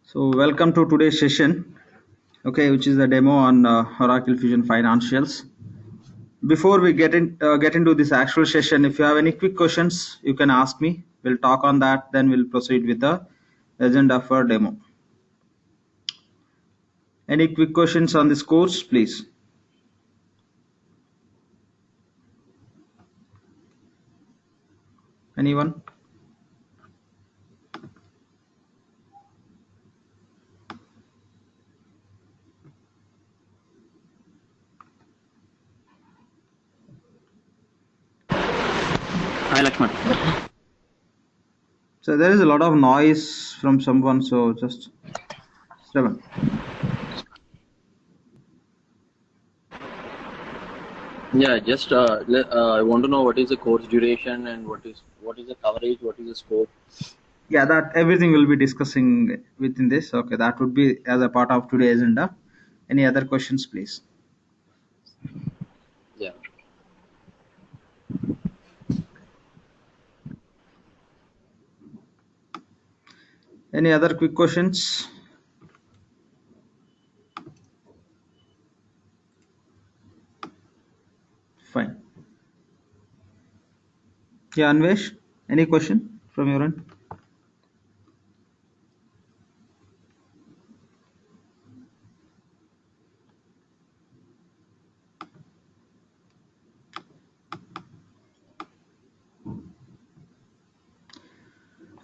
So welcome to today's session, okay, which is the demo on Oracle Fusion Financials. Before we get into this actual session, if you have any quick questions, you can ask me. We'll talk on that, then we'll proceed with the agenda for demo. Any quick questions on this course, please? Anyone? Hi, Laxman. So there is a lot of noise from someone, so just 7. Yeah, just I want to know what is the course duration and what is the coverage, what is the scope. Yeah, that everything will be discussing within this. Okay, that would be as a part of today's agenda. Any other questions, please? Yeah. Any other quick questions? Fine. Yeah, Anvesh, any question from your end?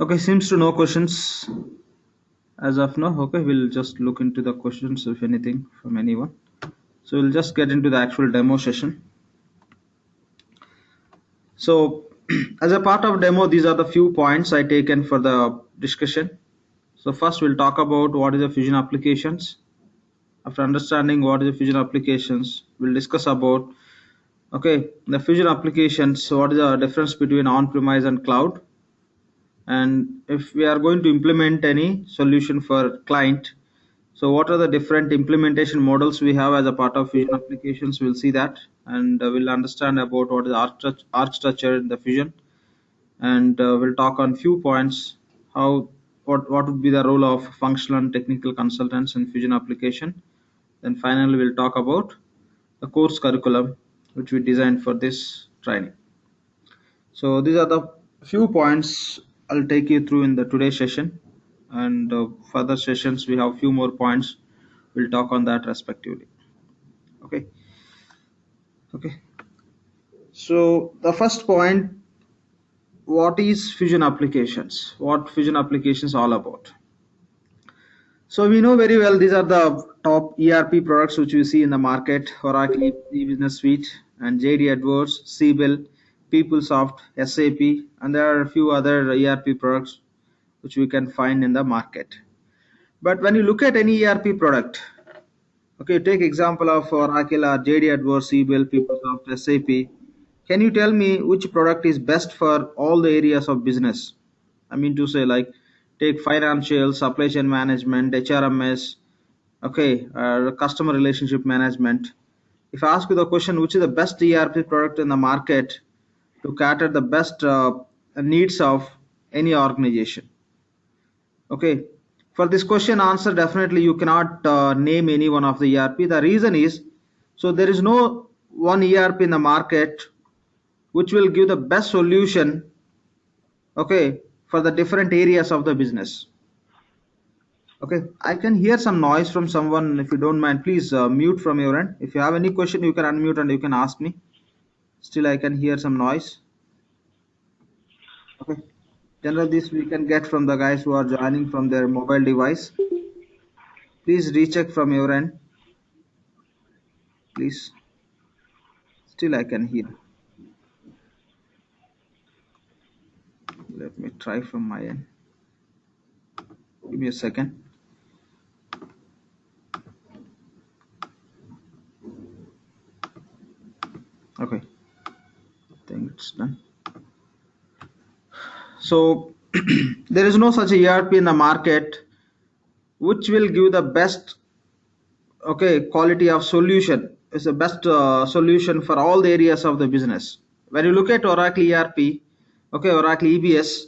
Okay, seems to no questions as of now. Okay, we'll just look into the questions if anything from anyone. So we'll just get into the actual demo session. So as a part of demo, these are the few points I taken for the discussion. So first we'll talk about what is the Fusion applications. After understanding what is the Fusion applications, we'll discuss about the Fusion applications. So what is the difference between on-premise and cloud? And if we are going to implement any solution for client, so what are the different implementation models we have as a part of Fusion applications? We'll see that, and we'll understand about what is architecture in the Fusion, and we'll talk on few points how what would be the role of functional and technical consultants in Fusion application. Then finally we'll talk about the course curriculum which we designed for this training. So these are the few points I'll take you through in the today's session, and further sessions we have few more points. We'll talk on that respectively. Okay. Okay. So the first point: what is Fusion applications? What Fusion applications all about? So we know very well these are the top ERP products which we see in the market: Oracle E-Business Suite and JD Edwards, Siebel, PeopleSoft, SAP, and there are a few other ERP products which we can find in the market. But when you look at any ERP product, okay, take example of Oracle or JD Edwards, Siebel, PeopleSoft, SAP. Can you tell me which product is best for all the areas of business? I mean to say, like, take financial, supply chain management, HRMS, customer relationship management. If I ask you the question, which is the best ERP product in the market to cater the best needs of any organization? Okay, for this question answer, definitely you cannot name any one of the ERP. The reason is, so there is no one ERP in the market which will give the best solution, okay, for the different areas of the business. Okay, I can hear some noise from someone. If you don't mind, please mute from your end. If you have any question, you can unmute and you can ask me. Still I can hear some noise. Okay, general this we can get from the guys who are joining from their mobile device. Please recheck from your end, please. Still I can hear. Let me try from my end. Give me a second. Okay, I think it's done. So there is no such ERP in the market which will give the best quality of solution. Is the best solution for all the areas of the business. When you look at Oracle ERP, Oracle EBS,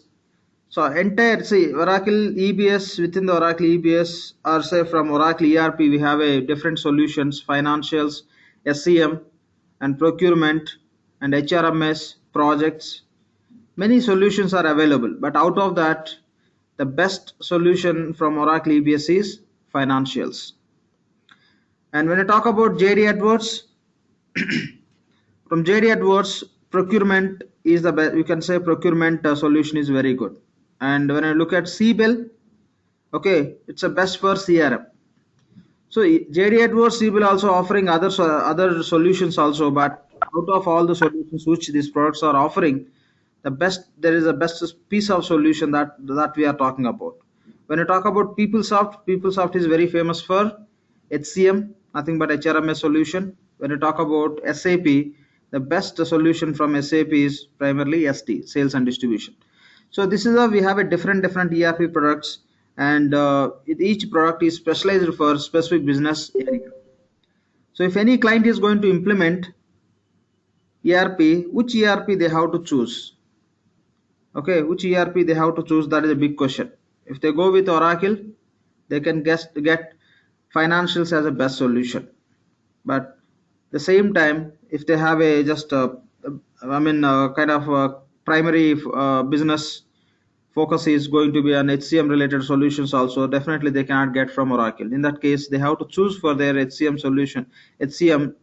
So entire, see, Oracle EBS, within the Oracle EBS, or say from Oracle ERP, we have a different solutions: financials, SCM, and procurement, and HRMS projects. Many solutions are available, but out of that, the best solution from Oracle EBS is financials. And when I talk about JD Edwards, from JD Edwards, procurement is the best. You can say procurement solution is very good. And when I look at CBIL, okay, it's a best for CRM. So JD Edwards will also offering other solutions also, but out of all the solutions which these products are offering, the best, there is a best piece of solution that we are talking about. When you talk about PeopleSoft is very famous for HCM, nothing but HRMS solution. When you talk about SAP, the best solution from SAP is primarily ST, sales and distribution. So this is how we have a different ERP products, and each product is specialized for specific business area. So if any client is going to implement ERP, which ERP they have to choose? Okay, which ERP they have to choose? That is a big question. If they go with Oracle, they can get financials as a best solution. But the same time, if they have a just kind of primary business focus is going to be on HCM related solutions also, definitely they cannot get from Oracle. In that case, they have to choose for their HCM solution, HCM,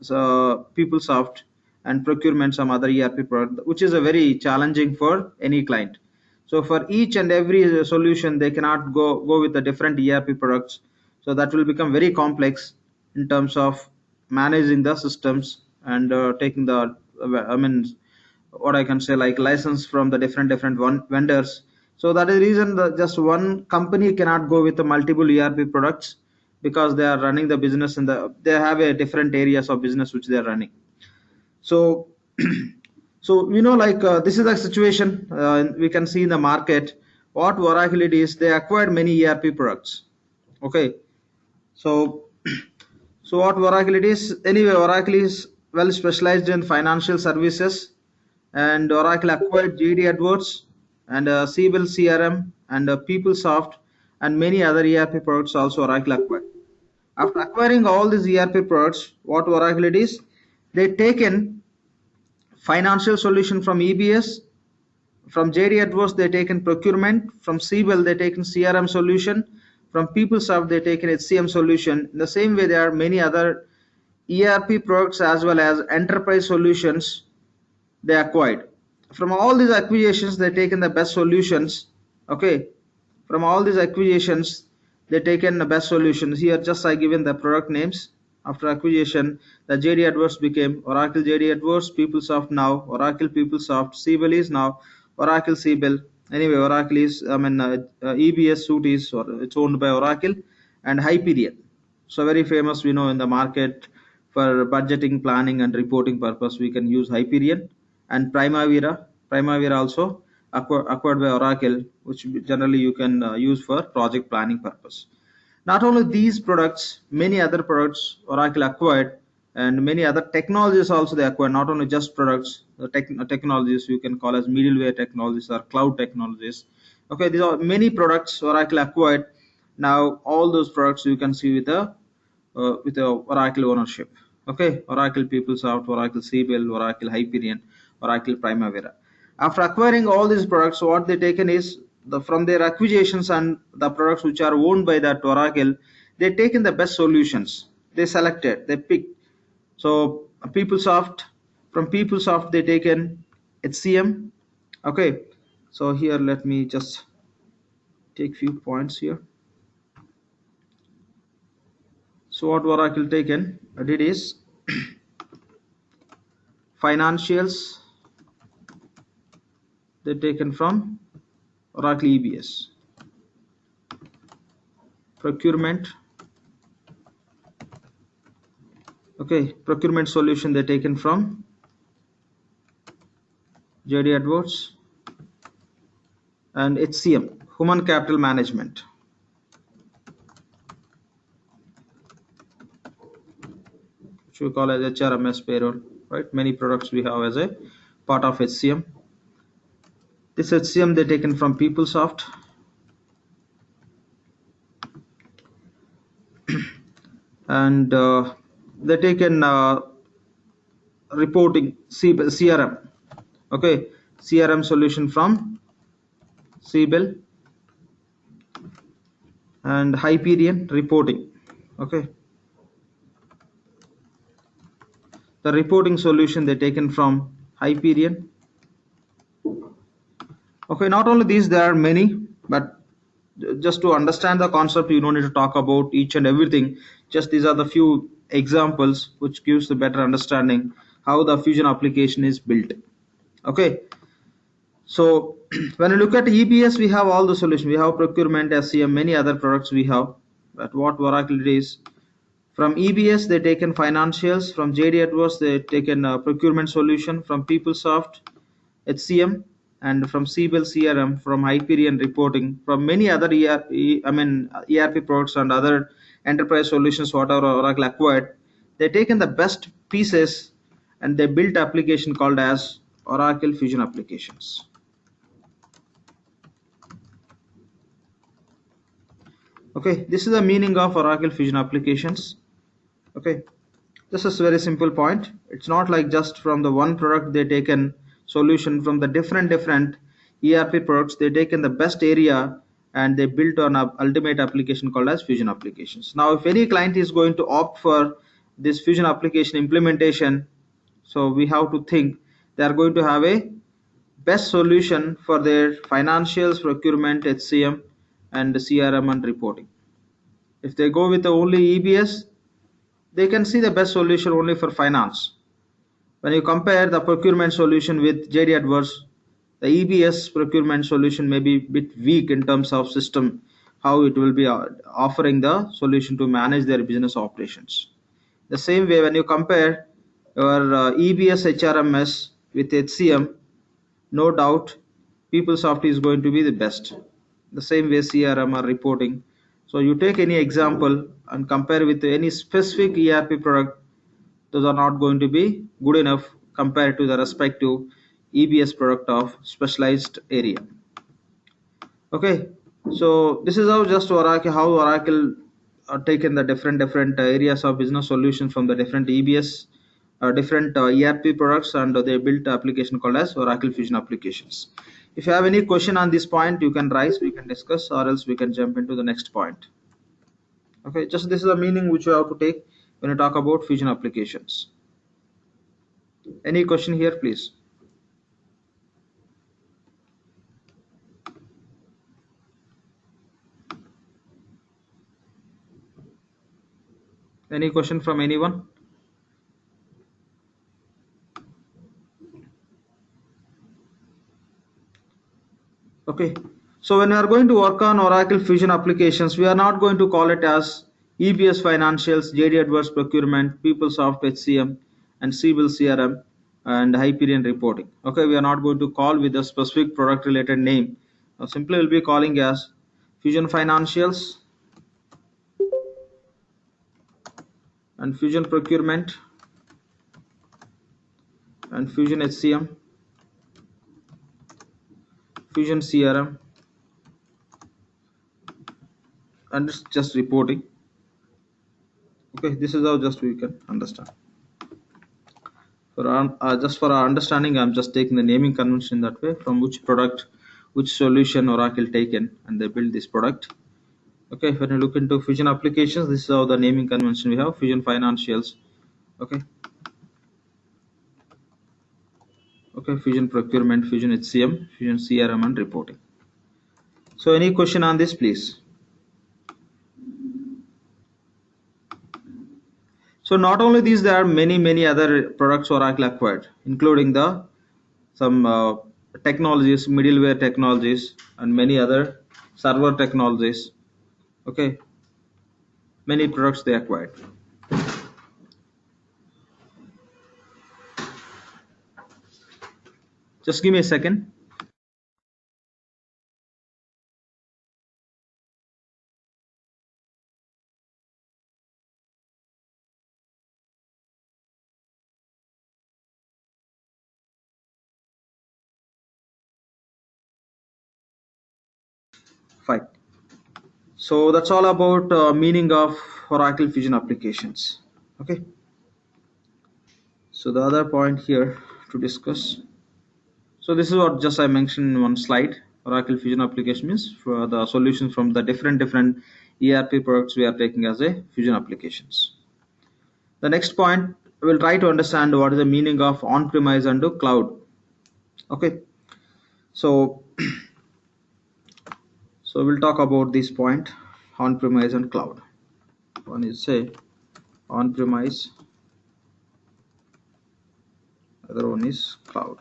PeopleSoft, and procurement some other ERP product, which is a very challenging for any client. So for each and every solution, they cannot go with the different ERP products. So that will become very complex in terms of managing the systems and taking the, what I can say, like license from the different vendors. So that is the reason that just one company cannot go with the multiple ERP products, because they are running the business in they have a different areas of business which they are running. So so like this is the situation we can see in the market. What Oracle it is, they acquired many ERP products. Okay, so so what Oracle it is, anyway, Oracle is well specialized in financial services, and Oracle acquired JD Edwards and Siebel CRM and PeopleSoft and many other ERP products also Oracle acquired. After acquiring all these ERP products, what Oracle it is, they taken financial solution from EBS, from JD Edwards they taken procurement, from Siebel they taken CRM solution, from PeopleSoft they taken HCM solution. In the same way, there are many other ERP products as well as enterprise solutions they acquired. From all these acquisitions, they taken the best solutions. Okay, from all these acquisitions, they taken the best solutions. Here, just I given the product names. After acquisition, the JD Edwards became Oracle JD Edwards, PeopleSoft now, Oracle PeopleSoft, Siebel is now Oracle Siebel. Anyway, Oracle is, EBS suite is, or it's owned by Oracle, and Hyperion. So very famous, we know in the market for budgeting, planning, and reporting purpose, we can use Hyperion. And Primavera also acquired by Oracle, which generally you can use for project planning purpose. Not only these products, many other products Oracle acquired, and many other technologies also they acquired. Not only just products, the technologies you can call as middleware technologies or cloud technologies. Okay, these are many products Oracle acquired. Now all those products you can see with the Oracle ownership. Okay, Oracle PeopleSoft, Oracle Siebel, Oracle Hyperion, Oracle Primavera. After acquiring all these products, what they taken is from their acquisitions and the products which are owned by that Oracle, they taken the best solutions. They selected, they picked. So PeopleSoft, from PeopleSoft they taken HCM. Okay, so here let me just take few points here. So what Oracle taken did is financials they taken from Oracle EBS, procurement, okay, procurement solution they taken from JD Edwards, and HCM, human capital management, which we call as HRMS payroll, right? Many products we have as a part of HCM. This HCM they taken from PeopleSoft, and they taken reporting CRM. Okay, CRM solution from Siebel, and Hyperion reporting. Okay, the reporting solution they taken from Hyperion. Okay, not only these, there are many, but just to understand the concept, you don't need to talk about each and everything. Just these are the few examples which gives the better understanding how the Fusion application is built. Okay, so when you look at EBS, we have all the solutions. We have procurement, SCM, many other products we have. But what Oracle did is, from EBS they taken financials, from JD Edwards they taken procurement solution, from PeopleSoft HCM, and from Siebel CRM, from Hyperion reporting, from many other ERP products and other enterprise solutions whatever Oracle acquired. They taken the best pieces and they built application called as Oracle Fusion applications. Okay, this is the meaning of Oracle Fusion applications. Okay, this is a very simple point. It's not like just from the one product they taken solution from the different ERP products. They taken the best area and they built on a ultimate application called as Fusion applications. Now if any client is going to opt for this Fusion application implementation, so we have to think they are going to have a best solution for their financials, procurement, HCM, and CRM and reporting. If they go with the only EBS, they can see the best solution only for finance. When you compare the procurement solution with JD Edwards, the EBS procurement solution may be a bit weak in terms of system, how it will be offering the solution to manage their business operations. The same way, when you compare your EBS HRMS with HCM, no doubt PeopleSoft is going to be the best. The same way CRM or reporting. So you take any example and compare with any specific ERP product, those are not going to be good enough compared to the respective EBS product of specialized area. Okay, so this is how just Oracle taken the different areas of business solutions from the different EBS, different ERP products, and they built application called as Oracle Fusion applications. If you have any question on this point, you can raise, we can discuss, or else we can jump into the next point. Okay, just this is the meaning which you have to take when you talk about Fusion applications. Any question here, please? Any question from anyone? Okay, so when we are going to work on Oracle Fusion applications, we are not going to call it as EBS financials, JD Edwards procurement, PeopleSoft HCM, and Siebel CRM, and Hyperion reporting. Okay, we are not going to call with a specific product related name. Simply we'll be calling as Fusion financials and Fusion procurement and Fusion HCM, Fusion CRM, and it's just reporting. Okay, this is how just we can understand. Just for our understanding, I'm just taking the naming convention that way, from which product, which solution Oracle taken, and they build this product. Okay, when you look into Fusion applications, this is how the naming convention we have: Fusion financials. Okay, Fusion procurement, Fusion HCM, Fusion CRM, and reporting. So, any question on this, please? So, not only these, there are many other products Oracle acquired, including the some technologies, middleware technologies, and many other server technologies. Okay, many products they acquired. Just give me a second. Fine. So that's all about meaning of Oracle Fusion applications. Okay. So the other point here to discuss. So this is what just I mentioned in one slide. Oracle Fusion application means for the solutions from the different ERP products we are taking as a Fusion applications. The next point, we'll try to understand what is the meaning of on-premise and cloud. Okay. So so we'll talk about this point, on-premise and cloud. One is say on-premise, other one is cloud.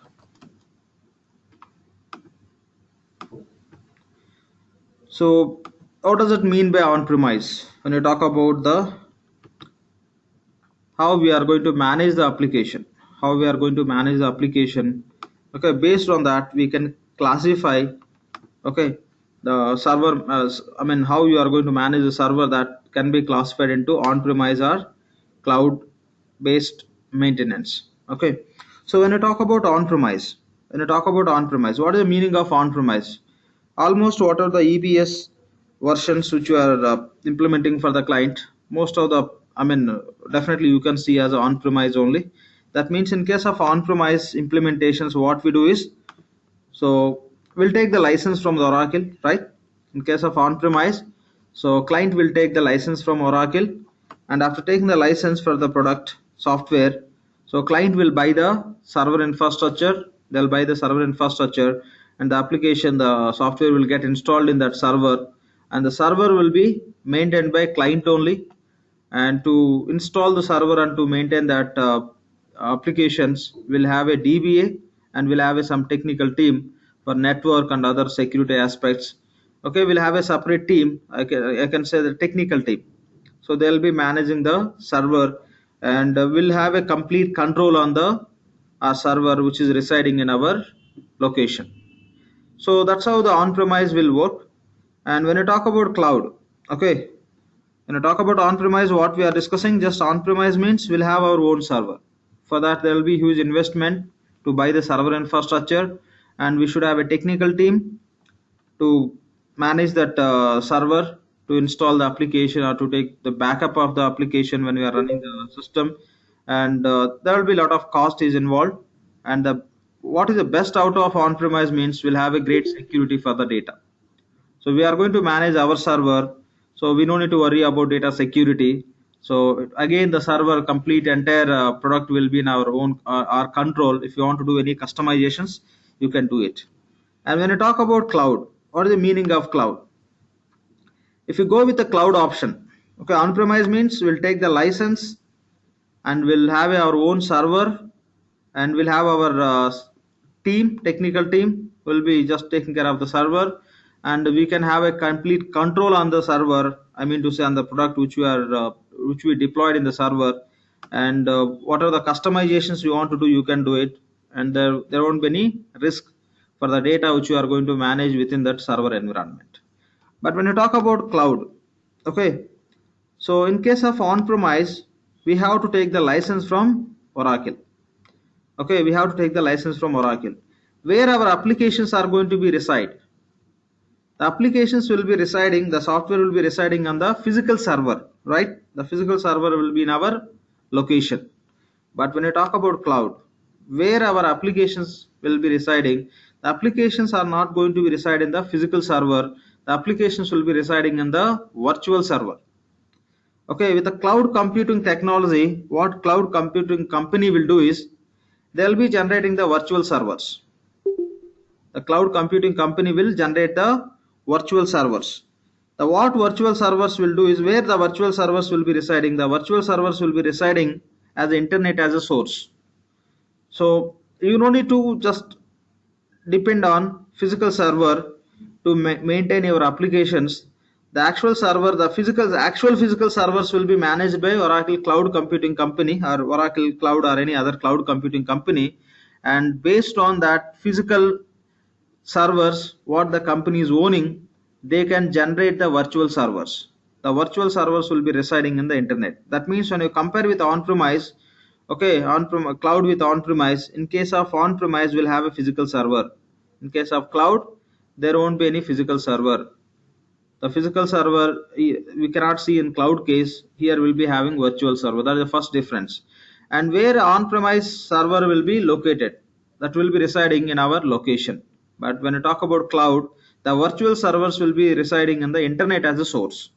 So what does it mean by on-premise? When you talk about the how we are going to manage the application, okay, based on that we can classify, okay, the server as, I mean, how you are going to manage the server, that can be classified into on-premise or cloud based maintenance. Okay, so when you talk about on-premise, what is the meaning of on-premise? Almost what are the EBS versions which you are implementing for the client, most of the, I mean, definitely you can see as on-premise only. That means in case of on-premise implementations, what we do is, so we'll take the license from the Oracle, right? In case of on-premise, so client will take the license from Oracle, and after taking the license for the product software, so client will buy the server infrastructure, they'll buy the server infrastructure, and the application, the software will get installed in that server, and the server will be maintained by client only. And to install the server and to maintain that applications, will have a DBA, and will have some technical team for network and other security aspects. Okay, we'll have a separate team, I can say the technical team. So they'll be managing the server, and we'll have a complete control on the server which is residing in our location. So that's how the on-premise will work. And when you talk about cloud, okay, when you talk about on-premise, what we are discussing, just on-premise means we'll have our own server. For that, there will be huge investment to buy the server infrastructure, and we should have a technical team to manage that server, to install the application or to take the backup of the application when we are running the system. And there will be a lot of cost is involved. And what is the best out of on-premise means we'll have a great security for the data. So we are going to manage our server, so we don't need to worry about data security. So again, the server complete entire product will be in our own our control. If you want to do any customizations, you can do it. And when you talk about cloud, what is the meaning of cloud? If you go with the cloud option, okay, on-premise means we'll take the license and we'll have our own server, and we'll have our technical team will be just taking care of the server, and we can have a complete control on the server, I mean to say on the product which we deployed in the server. And what are the customizations you want to do, you can do it, and there won't be any risk for the data which you are going to manage within that server environment. But when you talk about cloud, okay, so in case of on-premise, we have to take the license from Oracle. Okay, we have to take the license from Oracle. Where our applications are going to be reside? The applications will be residing, the software will be residing on the physical server, right? The physical server will be in our location. But when you talk about cloud, where our applications will be residing, the applications are not going to be reside in the physical server. The applications will be residing in the virtual server. Okay, with the cloud computing technology, what cloud computing company will do is, they'll be generating the virtual servers. The cloud computing company will generate the virtual servers. The what virtual servers will do is, where the virtual servers will be residing, the virtual servers will be residing as the internet as a source. So you don't need to just depend on physical server to maintain your applications. The actual server, actual physical servers will be managed by Oracle Cloud Computing Company or Oracle Cloud or any other cloud computing company. And based on that physical servers, what the company is owning, they can generate the virtual servers. The virtual servers will be residing in the internet. That means when you compare with on-premise, okay, cloud with on-premise, in case of on-premise, we'll have a physical server. In case of cloud, there won't be any physical server. The physical server we cannot see in cloud case. Here we'll be having virtual server. That is the first difference. And where on-premise server will be located, that will be residing in our location. But when you talk about cloud, the virtual servers will be residing in the internet as a source.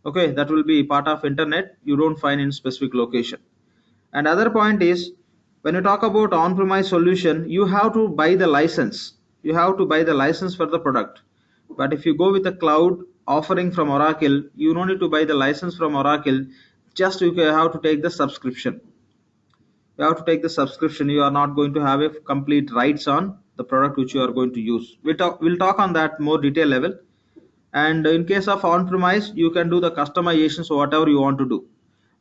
Okay, that will be part of internet. You don't find in specific location. And other point is, when you talk about on-premise solution, you have to buy the license. You have to buy the license for the product. But if you go with a cloud offering from Oracle, you don't need to buy the license from Oracle. Just you have to take the subscription. You have to take the subscription. You are not going to have a complete rights on the product which you are going to use. We'll talk on that more detail level. And in case of on-premise, you can do the customizations whatever you want to do.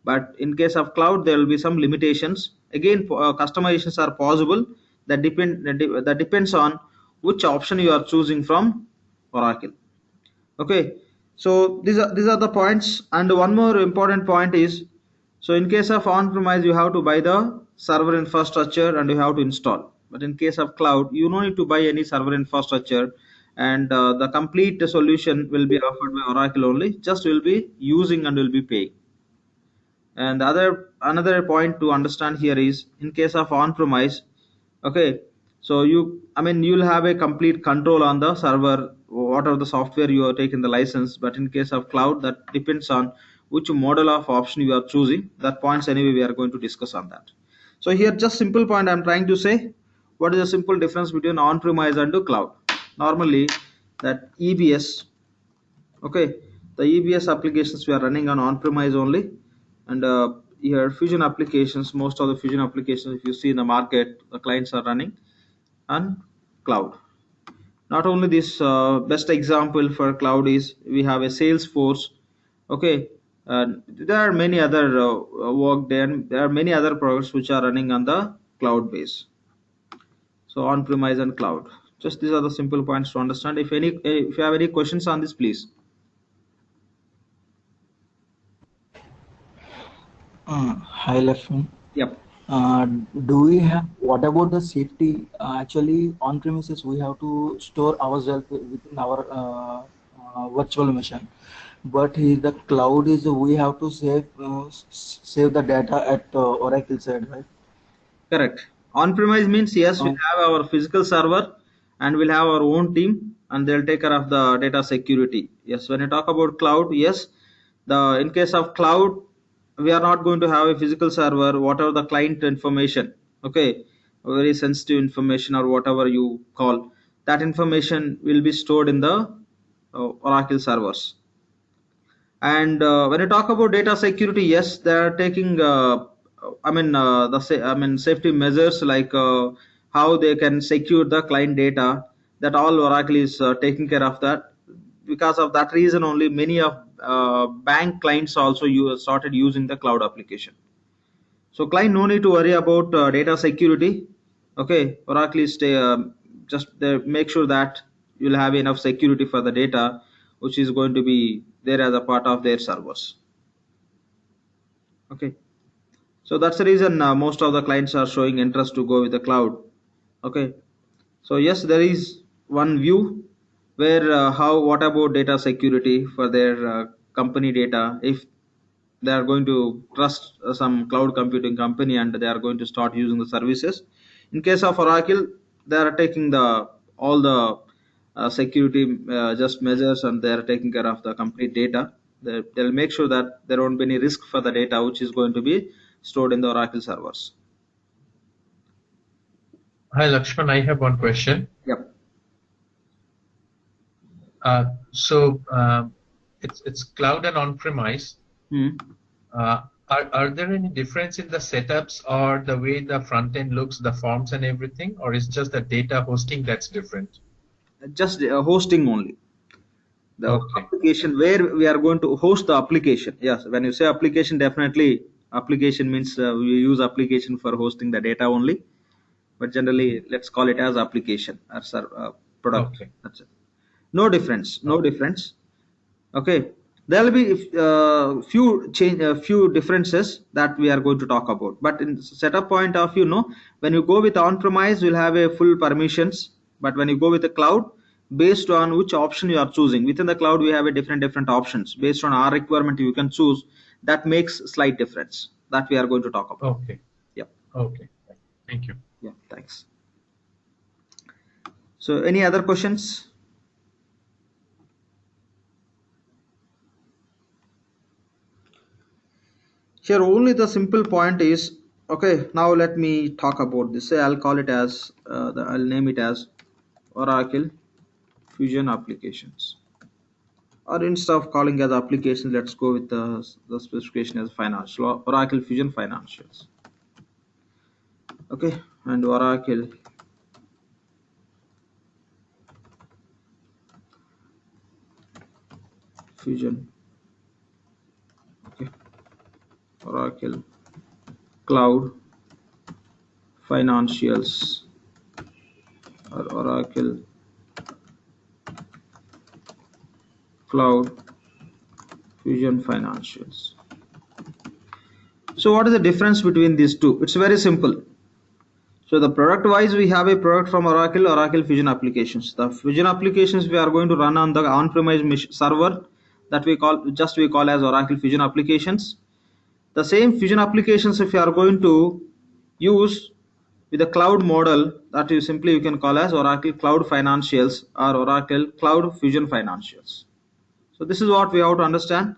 But in case of cloud, there will be some limitations. Again, customizations are possible. That depends on which option you are choosing from Oracle. Okay, so these are the points. And one more important point is, so in case of on-premise, you have to buy the server infrastructure and you have to install. But in case of cloud, you don't need to buy any server infrastructure, and the complete solution will be offered by Oracle only. Just will be using and will be paying. And another point to understand here is, in case of on-premise, okay, so you'll have a complete control on the server, whatever the software you are taking the license. But in case of cloud, that depends on which model of option you are choosing. That points anyway we are going to discuss on that. So here just simple point I'm trying to say, what is the simple difference between on-premise and the cloud? Normally that EBS, okay, the EBS applications we are running on-premise only. And here fusion applications, most of the fusion applications if you see in the market, the clients are running on cloud. Not only this, best example for cloud is we have a Salesforce. Okay, there are many other work there are many other products which are running on the cloud base. So on-premise and cloud, just these are the simple points to understand. If you have any questions on this, please. Hi, Laxman. Yep. Do we have, what about the safety? Actually, on premises, we have to store ourselves within our virtual machine. But the cloud is, we have to save the data at Oracle side, right? Correct. On-premise means, yes, we Um, have our physical server and we'll have our own team and they'll take care of the data security. Yes, when you talk about cloud, yes, in case of cloud, we are not going to have a physical server, whatever the client information, okay, very sensitive information or whatever you call, that information will be stored in the Oracle servers. And when you talk about data security, yes, they are taking, safety measures like how they can secure the client data. That all Oracle is taking care of that. Because of that reason, only many of bank clients also started using the cloud application. So client no need to worry about data security. Okay, Oracle is just make sure that you'll have enough security for the data, which is going to be there as a part of their servers. Okay, so that's the reason most of the clients are showing interest to go with the cloud. Okay, so yes, there is one view where what about data security for their company data, if they are going to trust some cloud computing company and they are going to start using the services. In case of Oracle, they are taking all the security just measures and they are taking care of the complete data. They'll make sure that there won't be any risk for the data which is going to be stored in the Oracle servers. Hi, Laxman. I have one question. Yep. So it's cloud and on-premise. Are there any difference in the setups or the way the front end looks, the forms and everything, or is just the data hosting that's different? Just hosting only. The Okay. application where we are going to host the application. Yes, when you say application, definitely application means we use application for hosting the data only. But generally, let's call it as application or product. Okay. That's it. No difference. No difference. Okay. There will be few differences that we are going to talk about. But in setup point of view, no, when you go with on-premise, you'll have a full permissions. But when you go with the cloud, based on which option you are choosing. Within the cloud, we have a different options. Based on our requirement, you can choose. That makes slight difference. That we are going to talk about. Okay. Yeah. Okay. Thank you. Yeah. Thanks. So, any other questions? Here, only the simple point is, okay, now let me talk about this. Say I'll call it as, I'll name it as Oracle Fusion Applications. Or instead of calling as applications, let's go with the specification as financial, Oracle Fusion Financials. Okay, and Oracle Fusion. Okay, Oracle Cloud Financials, or Oracle Cloud Fusion Financials. So what is the difference between these two? It's very simple. So the product wise, we have a product from Oracle Fusion Applications. The Fusion Applications we are going to run on the on-premise server that we call as Oracle Fusion Applications. The same Fusion Applications, if you are going to use with the cloud model, that you can call as Oracle Cloud Financials or Oracle Cloud Fusion Financials. So this is what we have to understand.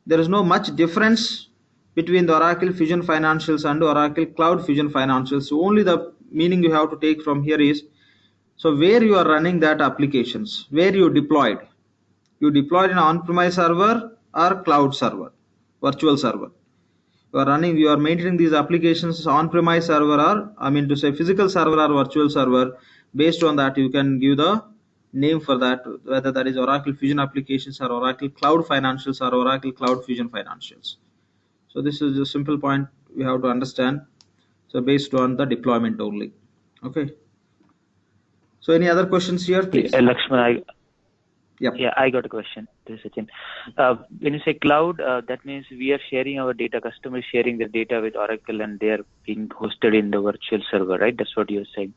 There is no much difference between the Oracle Fusion Financials and Oracle Cloud Fusion Financials. So only the meaning you have to take from here is, so where you are running that applications, where you deployed in on-premise server or cloud server, virtual server. You are maintaining these applications on-premise server, or physical server or virtual server. Based on that, you can give the name for that, whether that is Oracle Fusion Applications or Oracle Cloud Financials or Oracle Cloud Fusion Financials. So this is a simple point we have to understand. So based on the deployment only. Okay. So any other questions here, please? Laxman, Yep. Yeah, I got a question. This is Sachin. When you say cloud, that means we are sharing our data, customers sharing their data with Oracle, and they are being hosted in the virtual server, right? That's what you're saying.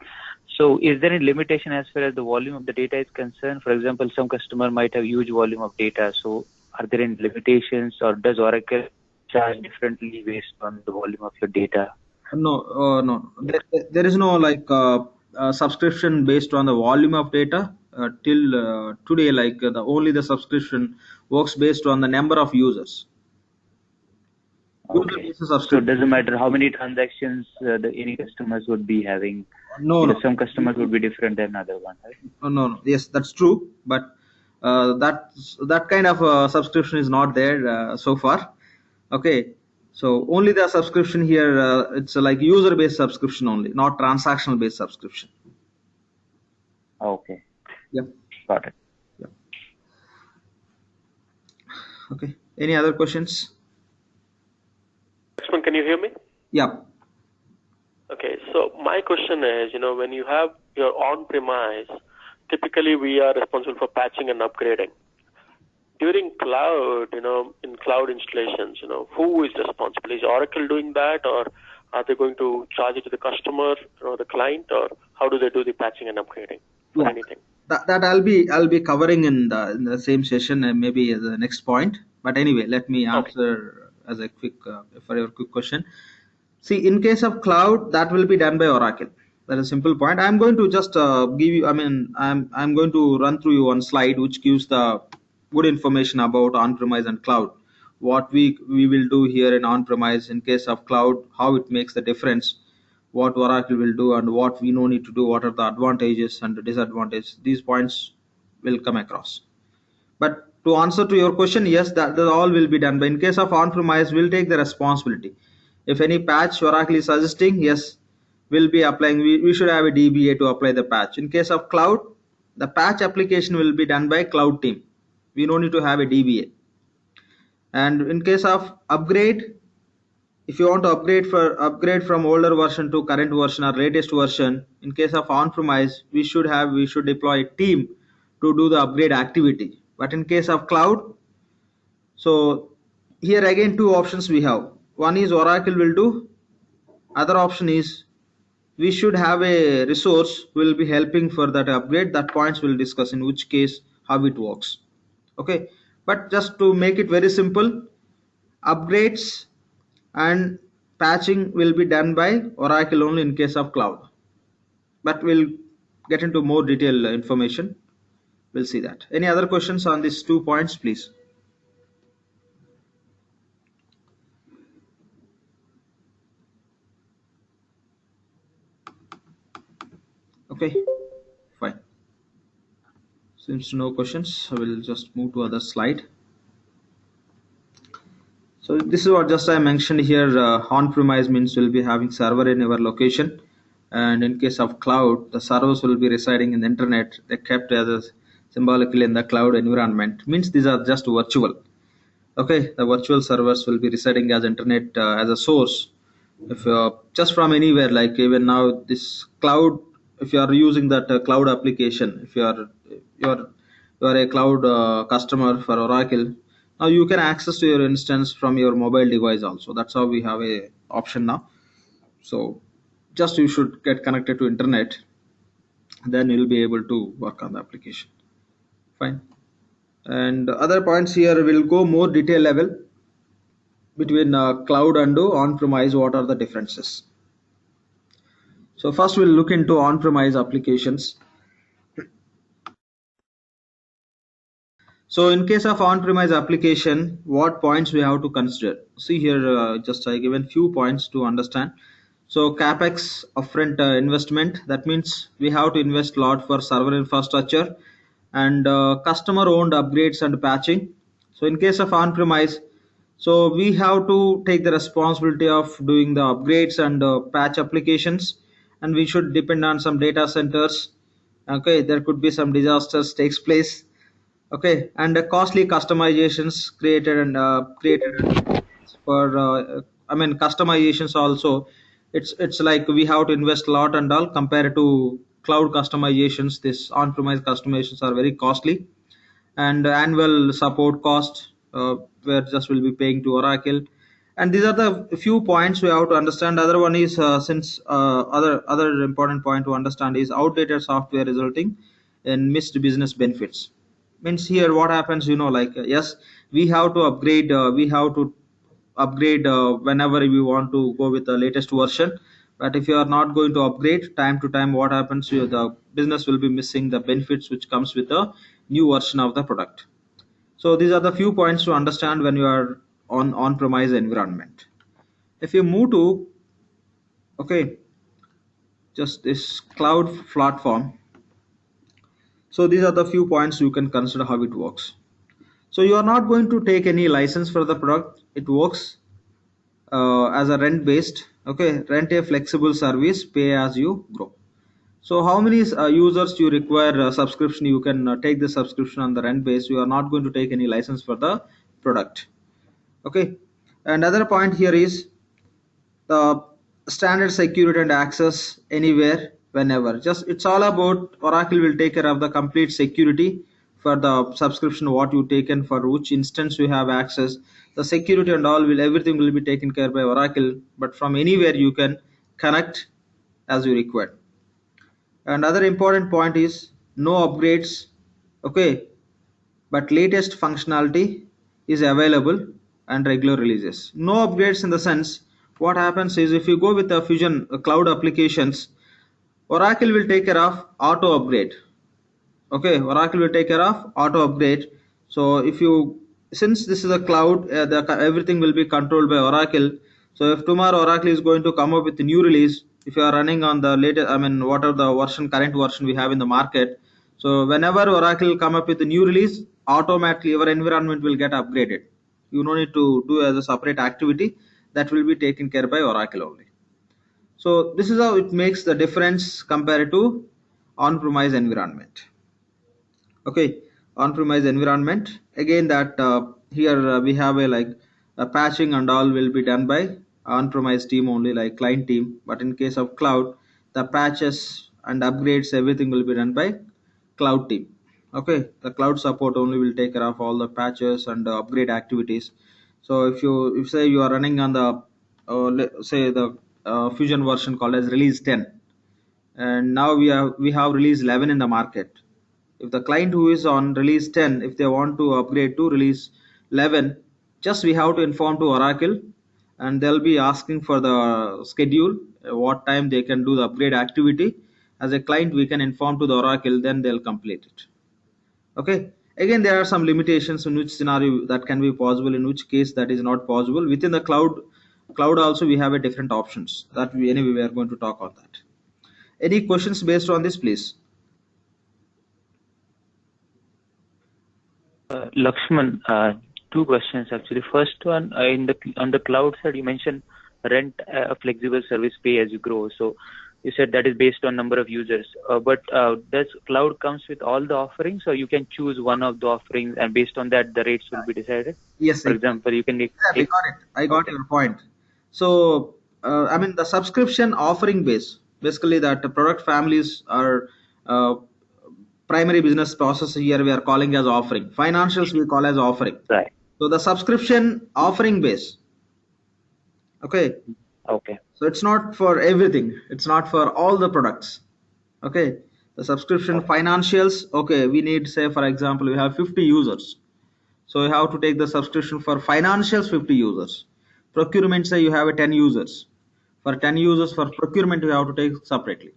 So is there any limitation as far as the volume of the data is concerned? For example, some customer might have huge volume of data. So are there any limitations, or does Oracle charge differently based on the volume of your data? No. There is no subscription based on the volume of data. Till today, only the subscription works based on the number of users. Okay. So it doesn't matter how many transactions any customers would be having. No. Some customers would be different than other one, right? No. Yes, that's true. But that kind of subscription is not there so far. Okay. So only the subscription here, it's like user-based subscription only, not transactional-based subscription. Okay. Yep. Got it. Yep. Okay. Any other questions? Laxman, can you hear me? Yeah. Okay. So my question is, when you have your on-premise, typically we are responsible for patching and upgrading. During cloud, in cloud installations, who is responsible? Is Oracle doing that, or are they going to charge it to the customer, the client, or how do they do the patching and upgrading for anything? That I'll be covering in the same session and maybe as the next point. But anyway, let me answer as a quick for your quick question. See, in case of cloud, that will be done by Oracle. That is a simple point. I'm going to just give you. I'm going to run through you one slide which gives the good information about on-premise and cloud. What we will do here in on-premise, in case of cloud, how it makes the difference, what Oracle will do, and what we no need to do, what are the advantages and the disadvantages. These points will come across. But to answer to your question, yes, that all will be done. But in case of on-premise, we'll take the responsibility. If any patch Oracle is suggesting, yes, we'll be applying. We should have a DBA to apply the patch. In case of cloud, the patch application will be done by cloud team. We don't need to have a DBA. And in case of upgrade, if you want to upgrade from older version to current version or latest version, in case of on-premise, we should deploy a team to do the upgrade activity. But in case of cloud, so here again two options we have. One is Oracle will do. Other option is we should have a resource will be helping for that upgrade. That points we'll discuss in which case how it works. Okay, but just to make it very simple, upgrades and patching will be done by Oracle only in case of cloud, but we'll get into more detailed information. We'll see that. Any other questions on these 2 points, please? Okay, fine. Since no questions, I will just move to other slide. So this is what just I mentioned here. On-premise means we'll be having server in our location, and in case of cloud, the servers will be residing in the internet. They're kept as a symbolically in the cloud environment. Means these are just virtual. Okay, the virtual servers will be residing as internet as a source. If just from anywhere, like even now this cloud, if you are using that cloud application, if you are a cloud customer for Oracle, now you can access to your instance from your mobile device also. That's how we have a option now. So just you should get connected to internet, then you'll be able to work on the application. Fine. And other points here will go more detail level between cloud and on-premise. What are the differences? So first we'll look into on-premise applications. So in case of on-premise application, what points we have to consider? See here, just I given few points to understand. So capex, upfront investment, that means we have to invest a lot for server infrastructure and customer owned upgrades and patching. So in case of on-premise, so we have to take the responsibility of doing the upgrades and patch applications, and we should depend on some data centers. Okay, there could be some disasters takes place. Okay, and the costly customizations created and for I mean customizations also. It's like we have to invest a lot and all compared to cloud customizations. This on-premise customizations are very costly, and annual support cost where just will be paying to Oracle. And these are the few points we have to understand. Other one is since other important point to understand is outdated software resulting in missed business benefits. Means here what happens, like yes, we have to upgrade whenever we want to go with the latest version. But if you are not going to upgrade time to time, what happens, the business will be missing the benefits which comes with the new version of the product. So these are the few points to understand when you are on-premise environment. If you move to, okay, just this cloud platform. So these are the few points you can consider how it works. So you are not going to take any license for the product. It works as a rent based. Okay, rent a flexible service, pay as you grow. So how many users you require subscription, you can take the subscription on the rent base. You are not going to take any license for the product. Okay, another point here is the standard security and access anywhere whenever. Just it's all about Oracle will take care of the complete security for the subscription what you taken, for which instance you have access, the security and all will everything will be taken care by Oracle, but from anywhere you can connect as you require. Another important point is no upgrades. Okay, but latest functionality is available and regular releases. No upgrades in the sense, what happens is if you go with the Fusion cloud applications, Oracle will take care of auto upgrade. Okay, Oracle will take care of auto upgrade. So if you, since this is a cloud, everything will be controlled by Oracle. So if tomorrow Oracle is going to come up with a new release, if you are running on the latest, I mean what are the current version we have in the market, so whenever Oracle come up with a new release, automatically your environment will get upgraded. You don't need to do as a separate activity, that will be taken care by Oracle only. So this is how it makes the difference compared to on-premise environment. Okay, on-premise environment, again that here we have a patching and all will be done by on-premise team only, like client team. But in case of cloud, the patches and upgrades everything will be done by cloud team. Okay, the cloud support only will take care of all the patches and upgrade activities. So if say you are running on the say the Fusion version called as release 10, and now we have release 11 in the market. If the client who is on release 10, if they want to upgrade to release 11, just we have to inform to Oracle, and they'll be asking for the schedule, what time they can do the upgrade activity. As a client, we can inform to the Oracle, then they'll complete it. Okay. Again, there are some limitations in which scenario that can be possible, in which case that is not possible. Within the cloud also we have a different options that anyway we are going to talk on that. Any questions based on this, please? Laxman, two questions actually. First one, on the cloud side, you mentioned rent a flexible service pay as you grow. So you said that is based on number of users. But does cloud comes with all the offerings, or you can choose one of the offerings and based on that the rates will be decided? Yes. For example, you can take. Yeah, I got your point. So I mean the subscription offering base, basically that the product families are primary business process here we are calling as offering. Financials we call as offering. Right. So the subscription offering base. Okay. Okay. So it's not for everything. It's not for all the products. Okay. The subscription financials. Okay. We need, say, for example, we have 50 users. So you have to take the subscription for financials 50 users. Procurement, say you have a 10 users. For 10 users for procurement, you have to take separately.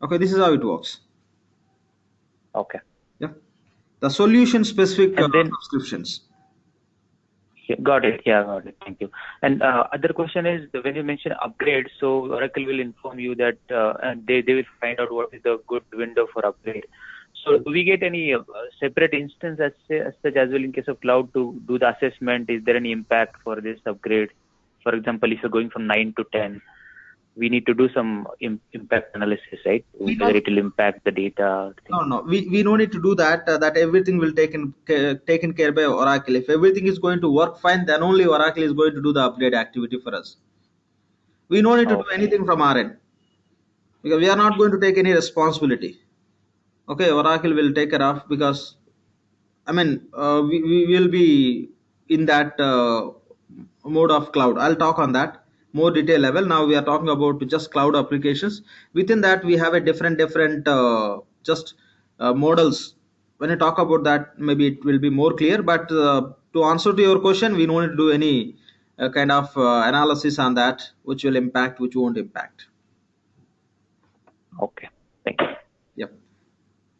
Okay. This is how it works. Okay. Yeah. The solution specific And then, subscriptions. got it. Yeah, got it. Thank you. And other question is when you mention upgrade, so Oracle will inform you that and they will find out what is the good window for upgrade. So do we get any separate instance as such as well in case of cloud to do the assessment? Is there any impact for this upgrade? For example, if you're going from 9 to 10, we need to do some impact analysis, right? Whether it will impact the data. No. We don't need to do that. That everything will taken care by Oracle. If everything is going to work fine, then only Oracle is going to do the upgrade activity for us. We don't need to do anything from our end, because we are not going to take any responsibility. Okay, Oracle will take care of, because I mean we will be in that mode of cloud. I'll talk on that more detail level. Now we are talking about just cloud applications. Within that we have a different models. When I talk about that, maybe it will be more clear, but to answer to your question, we don't need to do any kind of analysis on that, which will impact, which won't impact. Okay, thank you. Yep.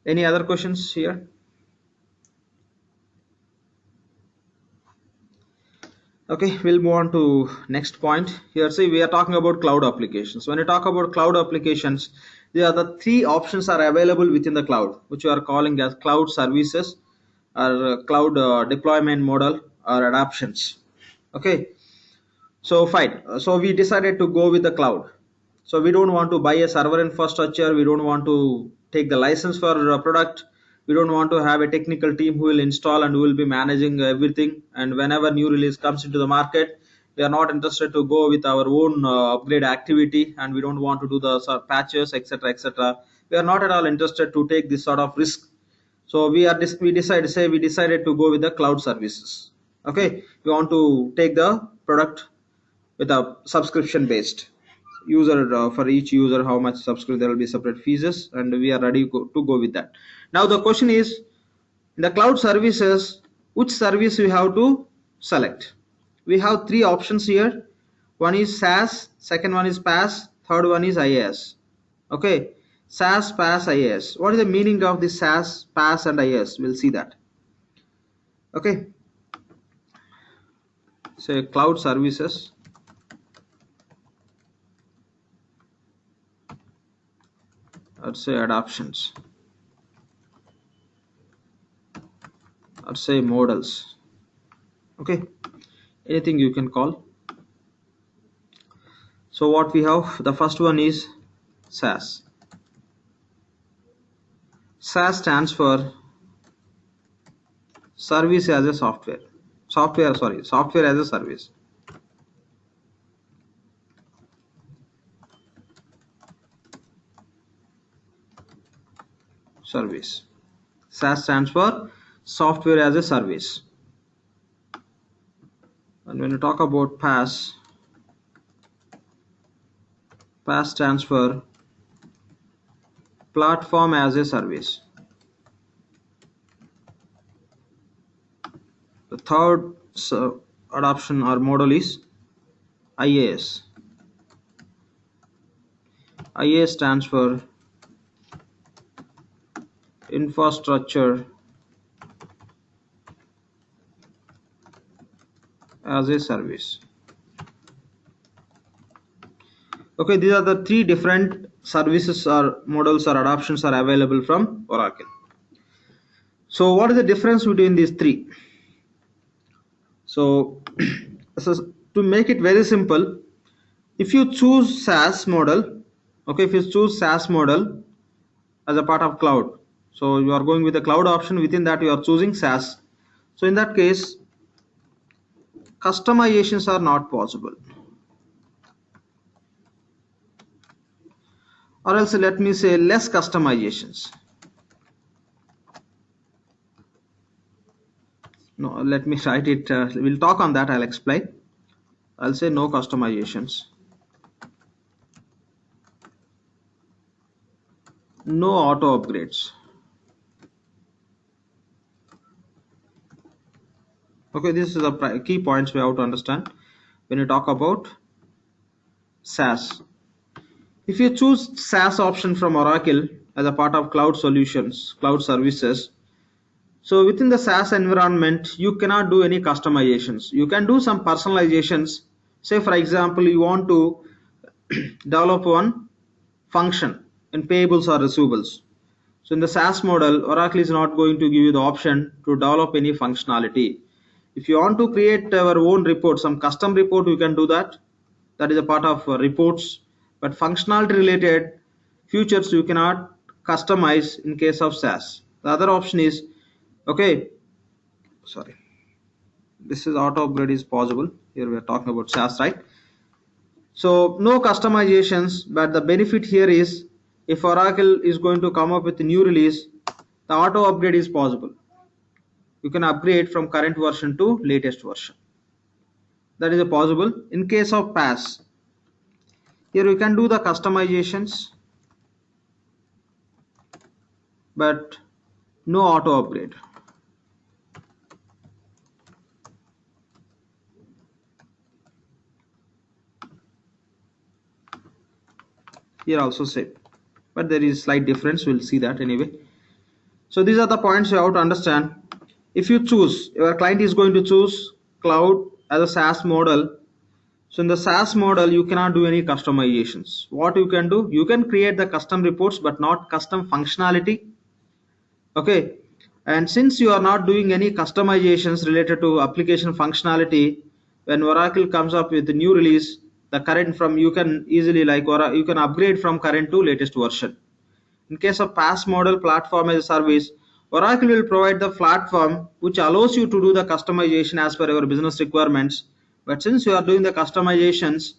Any other questions here? Okay, we'll move on to next point. Here, see, we are talking about cloud applications. When you talk about cloud applications, there are the three options are available within the cloud, which we are calling as cloud services, or cloud deployment model, or adoptions. Okay, so fine. So we decided to go with the cloud. So we don't want to buy a server infrastructure. We don't want to take the license for a product. We don't want to have a technical team who will install and who will be managing everything. And whenever new release comes into the market, we are not interested to go with our own upgrade activity, and we don't want to do the patches, etc., etc. We are not at all interested to take this sort of risk. So we decided to go with the cloud services. Okay, we want to take the product with a subscription based user, for each user how much subscription, there will be separate fees, and we are ready to go with that. Now the question is, in the cloud services, which service we have to select? We have three options here. One is SaaS, second one is PaaS, third one is IaaS. Okay, SaaS, PaaS, IaaS. What is the meaning of this SaaS, PaaS and IaaS? We'll see that. Okay, so cloud services. Let's say adoptions, let's say models. Okay, anything you can call. So what we have, the first one is SaaS. SaaS stands for service as a software. Software as a service. Service. SaaS stands for software as a service. And when you talk about PaaS stands for platform as a service. The third adoption or model is IaaS. IaaS stands for infrastructure as a service. Okay, these are the three different services or models or adoptions are available from Oracle. So what is the difference between these three? So, to make it very simple, if you choose SaaS model, okay, if you choose SaaS model as a part of cloud, so you are going with the cloud option, within that you are choosing SaaS. So in that case, customizations are not possible. Or else let me say less customizations. No, let me write it. We'll talk on that. I'll explain. I'll say no customizations. No auto upgrades. Okay, this is the key points we have to understand when you talk about SaaS. If you choose SaaS option from Oracle as a part of cloud solutions, cloud services, so within the SaaS environment, you cannot do any customizations. You can do some personalizations. Say for example, you want to develop one function in payables or receivables. So in the SaaS model, Oracle is not going to give you the option to develop any functionality. If you want to create our own report, some custom report, you can do that. That is a part of reports. But functionality related features you cannot customize in case of SaaS. The other option is, okay, sorry, this is auto upgrade is possible. Here we are talking about SaaS, right? So no customizations, but the benefit here is if Oracle is going to come up with a new release, the auto upgrade is possible. You can upgrade from current version to latest version. That is a possible. In case of PaaS, here you can do the customizations, but no auto upgrade. Here also same, but there is slight difference. We'll see that anyway. So these are the points you have to understand. If you choose, your client is going to choose cloud as a SaaS model. So in the SaaS model, you cannot do any customizations. What you can do, you can create the custom reports, but not custom functionality. Okay. And since you are not doing any customizations related to application functionality, when Oracle comes up with a new release, the current from you can easily you can upgrade from current to latest version. In case of PaaS model, platform as a service, Oracle will provide the platform which allows you to do the customization as per your business requirements. But since you are doing the customizations,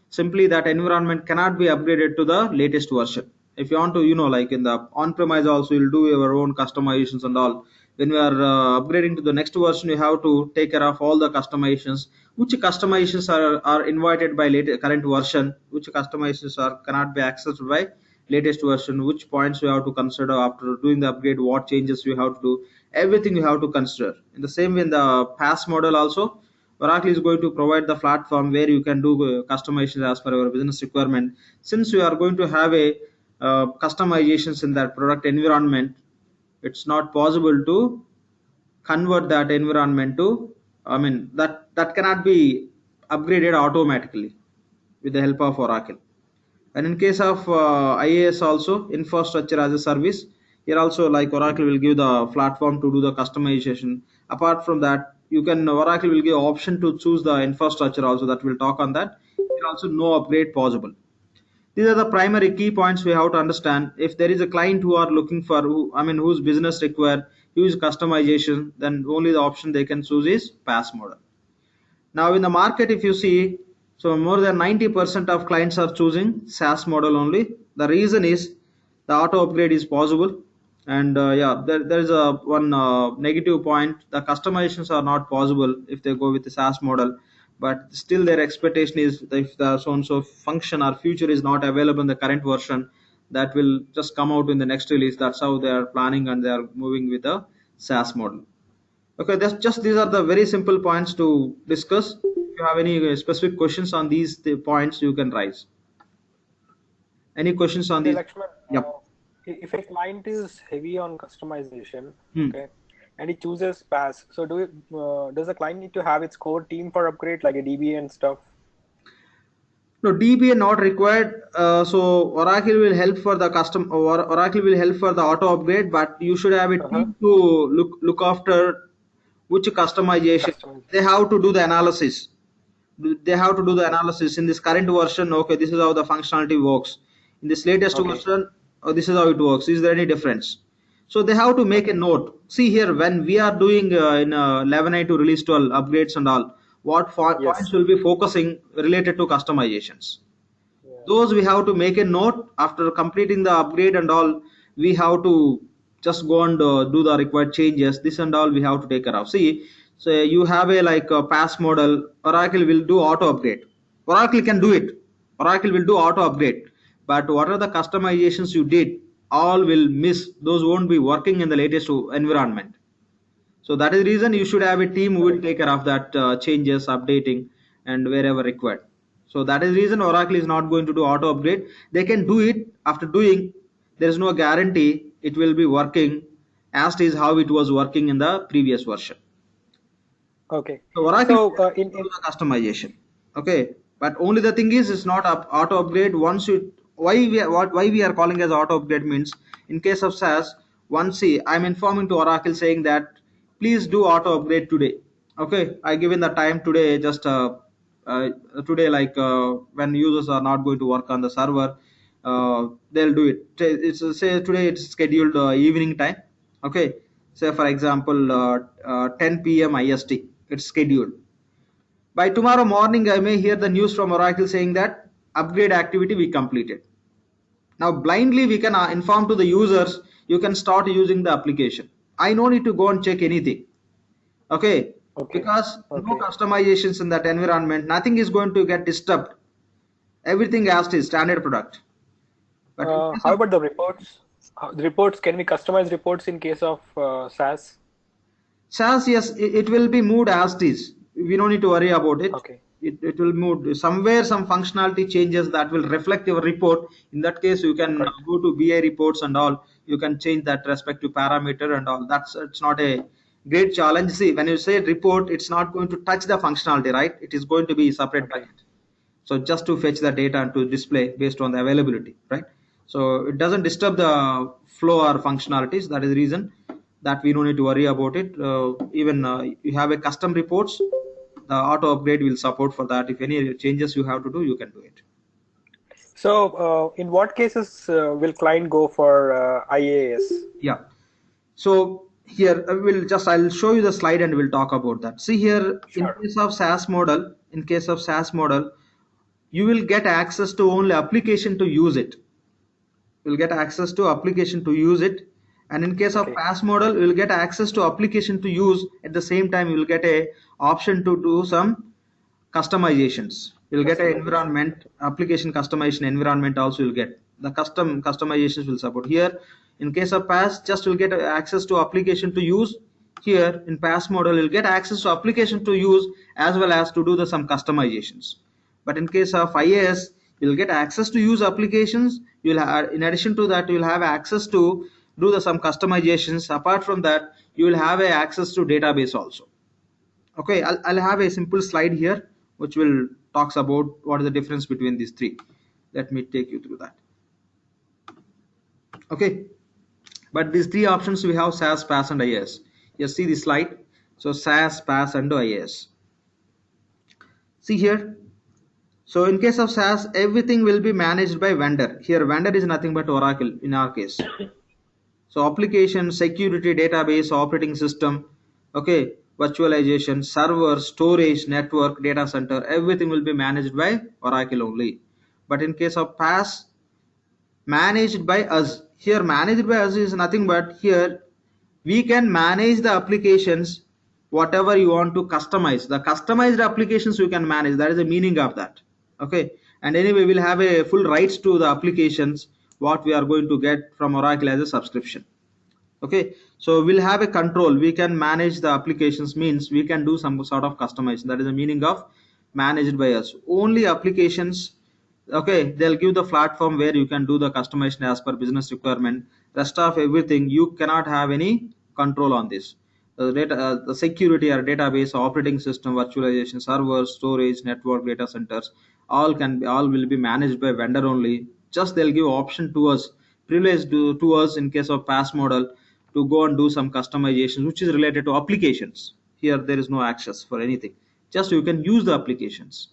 simply that environment cannot be upgraded to the latest version. If you want to, like in the on-premise also, you'll do your own customizations and all. When we are upgrading to the next version, you have to take care of all the customizations. Which customizations are invited by current version, which customizations cannot be accessed by latest version, which points you have to consider after doing the upgrade, what changes you have to do, everything you have to consider. In the same way, in the PaaS model also, Oracle is going to provide the platform where you can do customizations as per your business requirement. Since you are going to have a customizations in that product environment, it's not possible to convert that environment to, that cannot be upgraded automatically with the help of Oracle. And in case of IaaS also, infrastructure as a service, here also like Oracle will give the platform to do the customization. Apart from that, Oracle will give option to choose the infrastructure also, that we'll talk on that. Here also no upgrade possible. These are the primary key points we have to understand. If there is a client who are looking for, whose business require huge customization, then only the option they can choose is PaaS model. Now in the market, if you see, so more than 90% of clients are choosing SaaS model only. The reason is the auto upgrade is possible. And there is a one negative point. The customizations are not possible if they go with the SaaS model. But still their expectation is that if the so-and-so function or feature is not available in the current version, that will just come out in the next release. That's how they are planning, and they are moving with a SaaS model. Okay, that's just, these are the very simple points to discuss. If you have any specific questions on these points, you can raise. Any questions on Okay, these? Laxman, Yep. if a client is heavy on customization, Hmm. okay, and he chooses PaaS, so does the client need to have its core team for upgrade, like a DBA and stuff? No, DBA not required. So Oracle will help for the custom, or Oracle will help for the auto upgrade, but you should have a team to look after which customization. Customization. They have to do the analysis. They have to do the analysis in this current version. Okay, this is how the functionality works. In this latest Okay. version, this is how it works. Is there any difference? So they have to make a note. See here, when we are doing in 11.8 to release 12 upgrades and all, what Yes. points will be focusing related to customizations. Yeah. Those we have to make a note after completing the upgrade and all. We have to just go and do the required changes. This and all we have to take care of. See, so you have a like a pass model. Oracle will do auto upgrade. Oracle can do it. Oracle will do auto upgrade. But what are the customizations you did? All will miss. Those won't be working in the latest environment. So that is the reason you should have a team who will take care of that changes, updating, and wherever required. So that is the reason Oracle is not going to do auto upgrade. They can do it. After doing, there is no guarantee it will be working as is how it was working in the previous version. Okay. So Oracle So do the customization. Okay, but only the thing is, it's not auto upgrade. Once you, why we are calling as auto upgrade means, in case of SaaS, once I'm informing to Oracle saying that please do auto upgrade today. Okay, I given the time today, just today, like when users are not going to work on the server, they'll do it. It's say today it's scheduled evening time. Okay, say for example 10 p.m. IST, it's scheduled. By tomorrow morning, I may hear the news from Oracle saying that upgrade activity we completed. Now blindly we can inform to the users, you can start using the application. I no need to go and check anything. Okay, Okay. because no Okay. customizations in that environment, nothing is going to get disturbed. Everything as is standard product. But in case How of about the reports? The reports, can we customize reports in case of SaaS? SaaS, yes, it will be moved as it is. We don't need to worry about it. Okay. It will move somewhere, some functionality changes that will reflect your report. In that case, you can Right. go to BI reports and all. You can change that respective parameter and all. It's not a great challenge. See, when you say report, it's not going to touch the functionality, right? It is going to be separate Okay. packet. So just to fetch the data and to display based on the availability, right? So it doesn't disturb the flow or functionalities. That is the reason that we don't need to worry about it. Even you have a custom reports, the auto upgrade will support for that. If any changes you have to do, you can do it. So in what cases will client go for IaaS? Yeah. So here I'll show you the slide and we'll talk about that. See here, in Sure. case of SaaS model, you will get access to only application to use it. You'll get access to application to use it. And in case of Okay. PaaS model, you'll get access to application to use. At the same time, you'll get a option to do some customizations. You'll get an environment, application customization environment also you'll get. The customizations will support. Here, in case of PaaS, just you'll get access to application to use. Here, in PaaS model, you'll get access to application to use as well as to do some customizations. But in case of IaaS, you'll get access to use applications. You'll have, in addition to that, you'll have access to do some customizations. Apart from that, you will have access to database also. Okay, I'll have a simple slide here which will talks about what is the difference between these three. Let me take you through that. Okay, but these three options we have: SaaS, PaaS, and IaaS. You see the slide. So SaaS, PaaS, and IaaS. See here. So in case of SaaS, everything will be managed by vendor. Here vendor is nothing but Oracle in our case. So application, security, database, operating system, okay, virtualization, server, storage, network, data center, everything will be managed by Oracle only. But in case of PaaS, managed by us. Here managed by us is nothing but here we can manage the applications whatever you want to customize. The customized applications you can manage. That is the meaning of that. Okay, and anyway we'll have a full rights to the applications what we are going to get from Oracle as a subscription. Okay, so we'll have a control. We can manage the applications, means we can do some sort of customization. That is the meaning of managed by us. Only applications, okay, they'll give the platform where you can do the customization as per business requirement. Rest of everything, you cannot have any control on this. The data, the security or database, operating system, virtualization, servers, storage, network, data centers, all will be managed by vendor only. Just they'll give option to us, privilege to us in case of pass model, to go and do some customizations which is related to applications. Here there is no access for anything, just you can use the applications.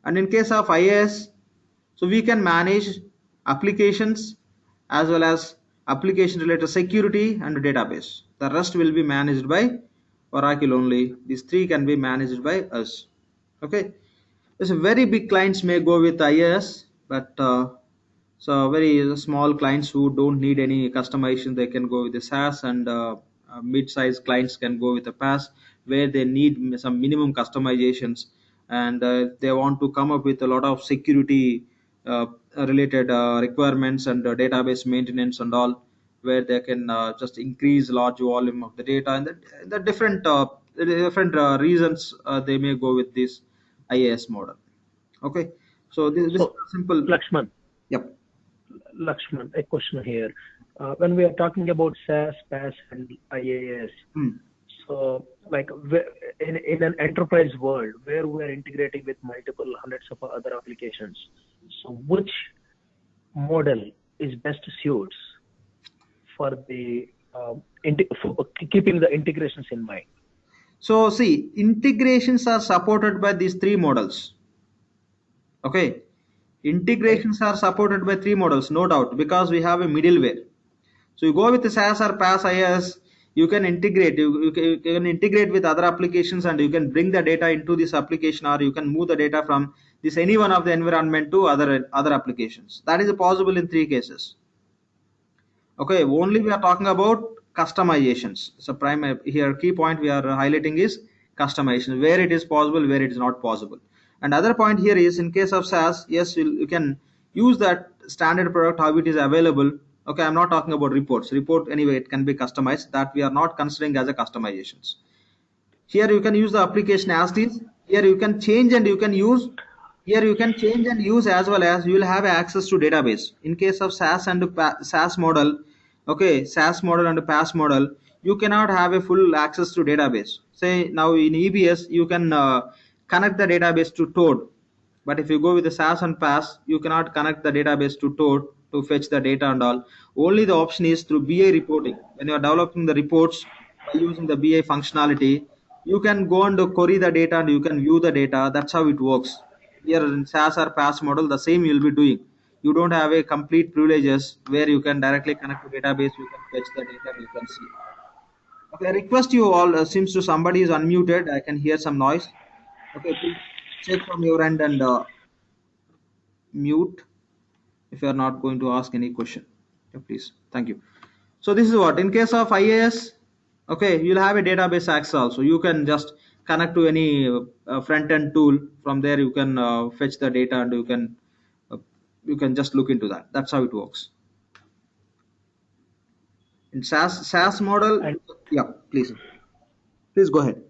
And in case of IAS, so we can manage applications as well as application related security and database. The rest will be managed by Oracle only. These three can be managed by us. Okay, so very big clients may go with IAS, but so very small clients who don't need any customization, they can go with the SaaS, and mid-sized clients can go with the PaaS, where they need some minimum customizations, and they want to come up with a lot of security related requirements and database maintenance and all, where they can just increase large volume of the data, and the different reasons they may go with this IAS model. Okay, so this So, is a simple. Laxman, Yep. a question here. When we are talking about SaaS, PaaS, and IaaS, so like in an enterprise world where we are integrating with multiple hundreds of other applications, so which model is best suits for the for keeping the integrations in mind? So see, integrations are supported by these three models. Okay, integrations are supported by three models, no doubt, because we have a middleware. So you go with the SaaS or PaaS IaaS, you can integrate. You can integrate with other applications, and you can bring the data into this application, or you can move the data from this any one of the environment to other applications. That is possible in three cases. Okay, only we are talking about customizations. So prime here key point we are highlighting is customization, where it is possible, where it is not possible. And other point here is, in case of SaaS, yes, you can use that standard product how it is available. Okay, I'm not talking about reports. Report anyway, it can be customized. That we are not considering as a customizations. Here you can use the application as is. Here you can change and you can use. Here you can change and use, as well as you will have access to database. In case of SaaS and SaaS model, okay, SaaS model and PaaS model, you cannot have a full access to database. Say now in EBS, you can connect the database to Toad, but if you go with the SaaS and PaaS, you cannot connect the database to Toad to fetch the data and all. Only the option is through BI reporting. When you are developing the reports by using the BI functionality, you can go and query the data and you can view the data. That's how it works. Here in SaaS or PaaS model, the same you'll be doing. You don't have a complete privileges where you can directly connect to database, you can fetch the data, and you can see. Okay, I request you all, seems to somebody is unmuted. I can hear some noise. Okay, please check from your end and mute if you are not going to ask any question. Yeah, please. Thank you. So this is what, in case of IAS, okay, you'll have a database access also. You can just connect to any front-end tool. From there you can fetch the data, and you can just look into that. That's how it works. In SaaS model, And yeah, please go ahead.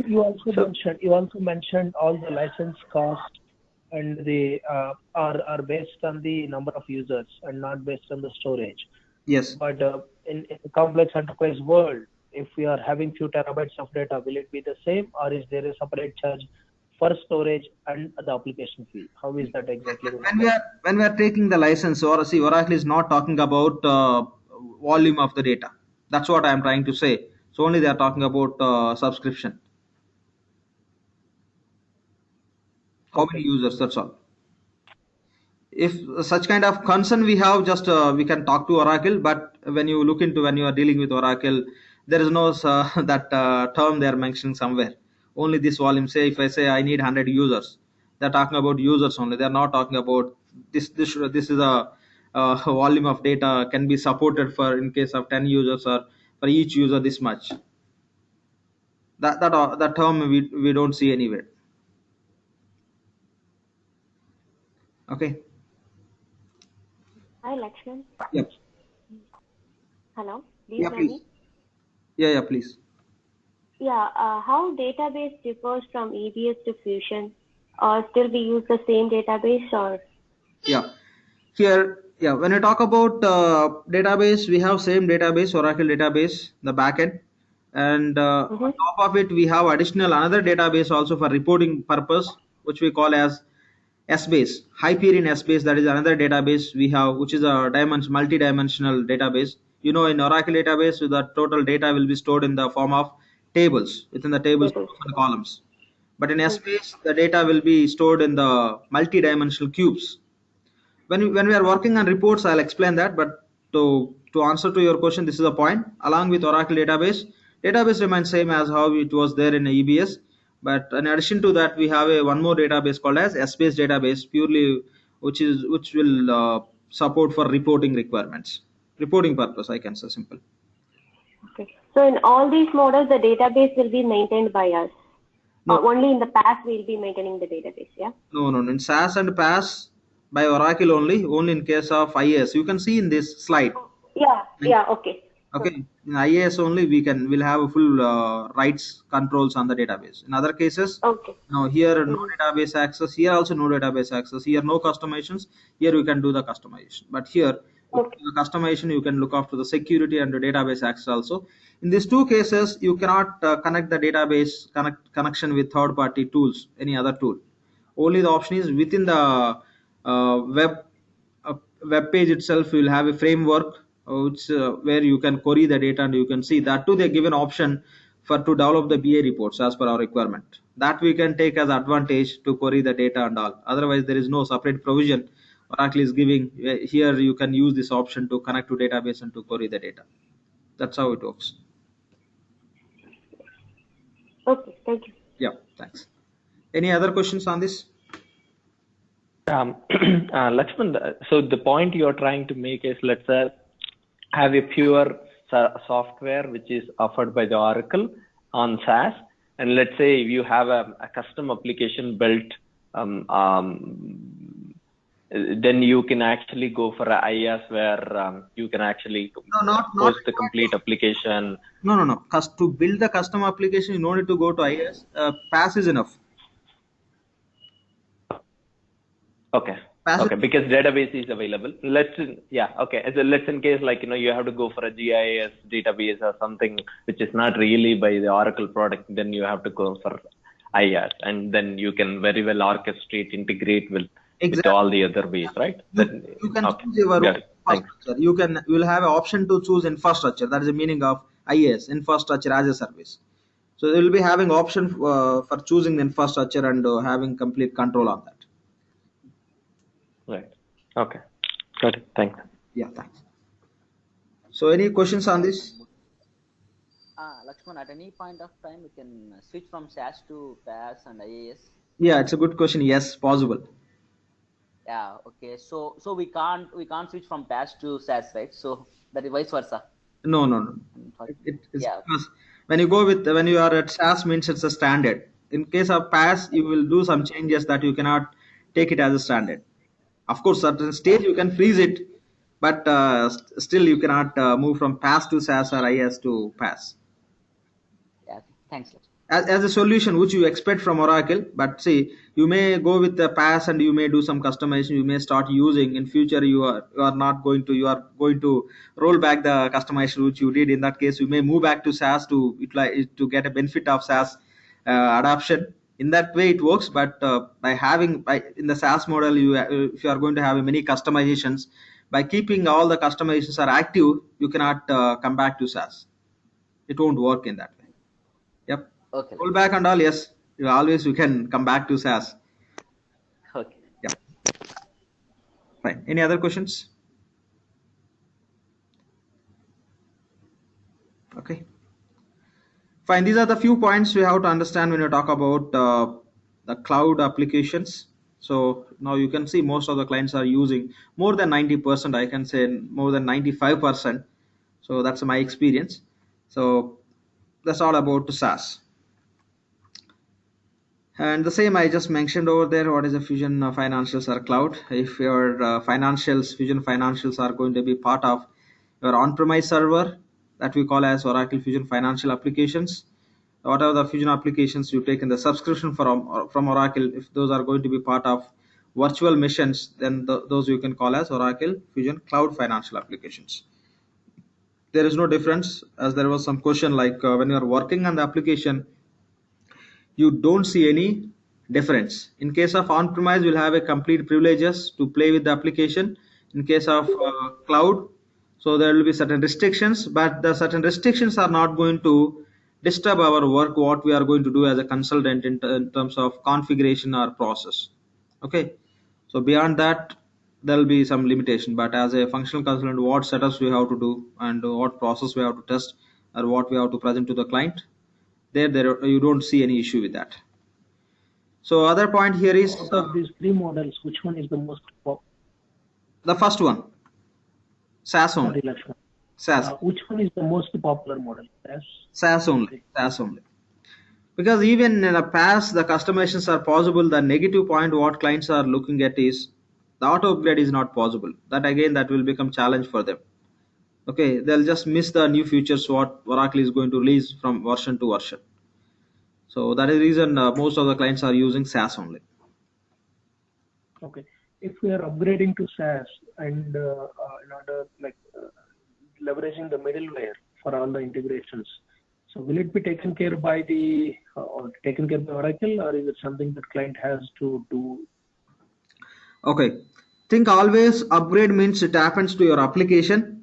you also mentioned all the license cost and the are based on the number of users and not based on the storage. Yes. But in a complex enterprise world, if we are having few terabytes of data, will it be the same, or is there a separate charge for storage and the application fee? How is that exactly? When we are taking the license, or see, Oracle is not talking about volume of the data. That's what I am trying to say. So only they are talking about subscription. How many users? That's all. If such kind of concern we have, just we can talk to Oracle. But when you are dealing with Oracle, there is no that term they are mentioning somewhere. Only this volume. Say if I say I need 100 users, they're talking about users only. They're not talking about this is a volume of data can be supported for in case of 10 users, or for each user this much. That term we don't see anywhere. Okay. Hi, Laxman. Yep. Hello. Do you Yeah, hear please. me? Yeah, please. Yeah. How database differs from EBS to Fusion, or still we use the same database, or? Yeah. Here, yeah, when I talk about database, we have same database, Oracle database, the backend, and on top of it, we have additional another database also for reporting purpose, which we call as S-base, Hyperion S-base. That is another database we have, which is a multi-dimensional database. You know, in Oracle database, the total data will be stored in the form of tables. Within the tables, and columns. But in S-base, the data will be stored in the multi-dimensional cubes. When we are working on reports, I'll explain that, but to answer to your question, this is a point. Along with Oracle database remains same as how it was there in EBS, but in addition to that, we have a one more database called as S-based database, purely which will support for reporting requirements, reporting purpose, I can say simple. Okay, so in all these models the database will be maintained by us. No. Only in the past we'll be maintaining the database, yeah? No, in SAS and PAS by Oracle only in case of IAS. You can see in this slide. Yeah, okay. Okay, in IAS only we'll have full rights controls on the database. In other cases, now here no database access, here also no database access, here no customizations, here we can do the customization. But here, the customization, you can look after the security and the database access also. In these two cases, you cannot connect the database connection with third-party tools, any other tool. Only the option is within the web page itself. You will have a framework where you can query the data, and you can see that too. They give an option to develop the BA reports as per our requirement. That we can take as advantage to query the data and all. Otherwise, there is no separate provision Oracle is giving. Here you can use this option to connect to database and to query the data. That's how it works. Okay, thank you. Yeah, thanks. Any other questions on this? Laxman, so the point you're trying to make is, let's say, have a pure software which is offered by the Oracle on SaaS, and let's say you have a custom application built, then you can actually go for a IaaS where you can actually host the complete application. No. To build the custom application, you don't need to go to IaaS. PaaS is enough. Okay. Okay, because database is available. So let's in case, like, you have to go for a GIS database or something which is not really by the Oracle product, then you have to go for IaaS, and then you can very well orchestrate, integrate with all the other ways, right? You can choose your own infrastructure. You will have an option to choose infrastructure. That is the meaning of IaaS, infrastructure as a service. So they will be having option for choosing the infrastructure and having complete control on that. Right. Okay. Got it. Thanks. Yeah, thanks. So any questions on this? Laxman, at any point of time, we can switch from SAS to PaaS and IaaS? Yeah, it's a good question. Yes, possible. Yeah. Okay. So we can't switch from PaaS to SAS, right? So that is vice versa. No. Because when you are at SAS, means it's a standard. In case of PaaS, you will do some changes that you cannot take it as a standard. Of course, at a stage you can freeze it, but still you cannot move from PaaS to SAS or IaaS to PaaS. Yeah. Thanks. As a solution which you expect from Oracle, but see, you may go with the PaaS and you may do some customization. You may start using in future. You are going to roll back the customization which you did. In that case, you may move back to SaaS to get a benefit of SaaS adoption. In that way it works, but in the SaaS model, if you are going to have many customizations, by keeping all the customizations are active, you cannot come back to SaaS. It won't work in that way. Yep. Okay. Roll back and all, yes. You can come back to SaaS. Okay. Yeah. Fine. Any other questions? Okay. Fine. These are the few points we have to understand when you talk about the cloud applications. So now you can see most of the clients are using more than 90%. I can say more than 95%. So that's my experience. So that's all about SaaS. And the same I just mentioned over there, what is a Fusion Financials or cloud. If your financials, Fusion Financials are going to be part of your on-premise server that we call as Oracle Fusion Financial Applications, whatever the Fusion applications you take in the subscription from Oracle, if those are going to be part of virtual machines, then those you can call as Oracle Fusion Cloud Financial Applications. There is no difference, as there was some question like when you are working on the application, you don't see any difference. In case of on-premise, you'll have a complete privileges to play with the application. In case of cloud, so there will be certain restrictions, but the certain restrictions are not going to disturb our work, what we are going to do as a consultant in terms of configuration or process. Okay, so beyond that, there will be some limitation, but as a functional consultant, what setups we have to do and what process we have to test or what we have to present to the client, there you don't see any issue with that. So other point here is of these three models, which one is the most popular? The first one, SaaS only. SaaS. Which one is the most popular model? SaaS only. SaaS only. Because even in the past, the customizations are possible. The negative point what clients are looking at is the auto upgrade is not possible. That again, that will become challenge for them. Okay, they'll just miss the new features what Oracle is going to release from version to version. So that is the reason most of the clients are using SaaS only. Okay, if we are upgrading to SaaS and in order leveraging the middleware for all the integrations, so will it be taken care by the or taken care by Oracle, or is it something that client has to do? Okay, think always upgrade means it happens to your application.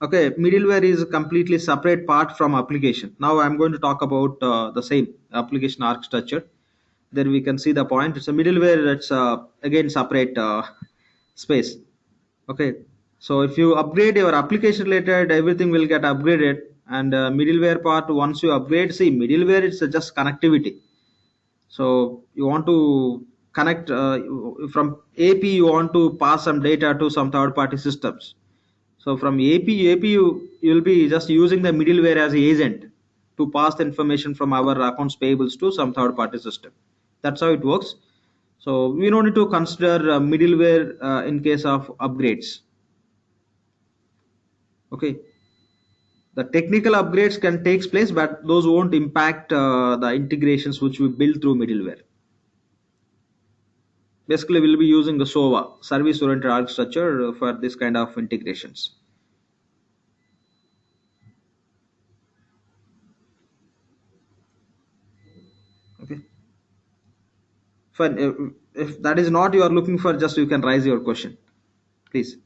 Okay, middleware is a completely separate part from application. Now I'm going to talk about the same application architecture. Then we can see the point. It's a middleware. It's again separate space. Okay, so if you upgrade your application related, everything will get upgraded. And middleware part, once you upgrade, see middleware it's just connectivity. So you want to connect from AP, you want to pass some data to some third-party systems. So from AP you will be just using the middleware as an agent to pass the information from our accounts payables to some third-party system. That's how it works. So we don't need to consider middleware in case of upgrades. Okay, the technical upgrades can take place, but those won't impact the integrations which we build through middleware. Basically, we'll be using the SOA, service-oriented architecture, for this kind of integrations. Okay. Fine. If that is not you are looking for, just you can raise your question, please.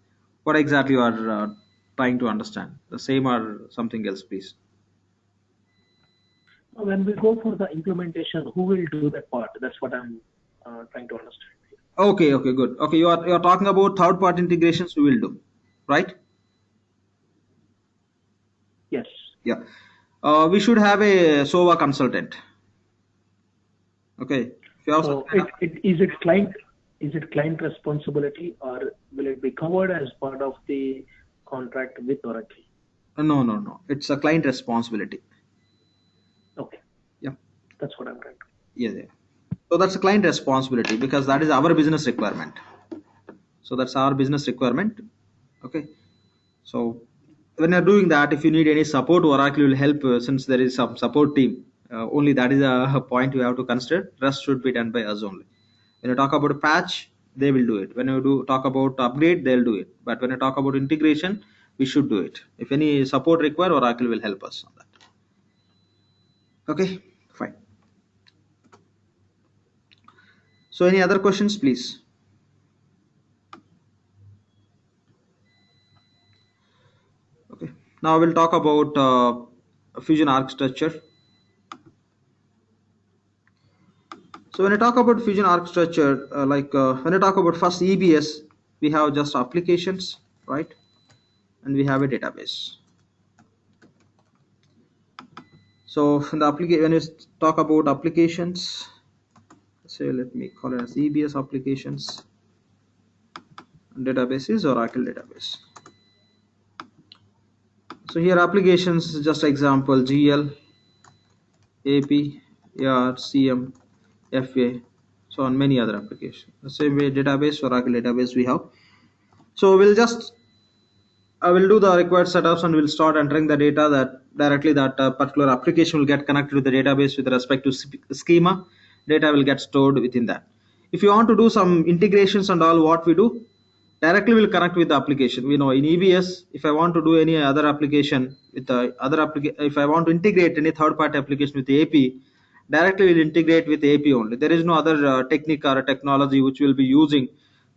What exactly you are trying to understand? The same or something else, please. When we go for the implementation, who will do that part? That's what I'm trying to understand. Okay, good. Okay, you are talking about third-party integrations we will do, right? Yes. Yeah. We should have a SOA consultant. Okay. So is it client responsibility, or will it be covered as part of the contract with Oracle? No. It's a client responsibility. Okay. Yeah. That's what I'm trying to. Yeah. So that's a client responsibility because that is our business requirement. So that's our business requirement. Okay. So when you're doing that, if you need any support, Oracle will help since there is some support team. Only that is a point you have to consider. Rest should be done by us only. When you talk about a patch, they will do it. When you talk about upgrade, they'll do it. But when you talk about integration, we should do it. If any support required, Oracle will help us on that. Okay, fine. So any other questions, please? Okay, now we'll talk about Fusion architecture. So when I talk about Fusion architecture, when I talk about first EBS, we have just applications, right? And we have a database. So in the when you talk about applications, say let me call it as EBS applications, and database is Oracle database. So here applications, just example GL, AP, AR, CM, FA, so on many other applications. The same way database, Oracle database we have. So I will do the required setups and we'll start entering the data that directly that particular application will get connected with the database with respect to schema. Data will get stored within that. If you want to do some integrations and all, what we do directly will connect with the application. We know in EBS, if I want to do any other application with the other application, if I want to integrate any third-party application with the AP, directly will integrate with AP only. There is no other technique or technology which will be using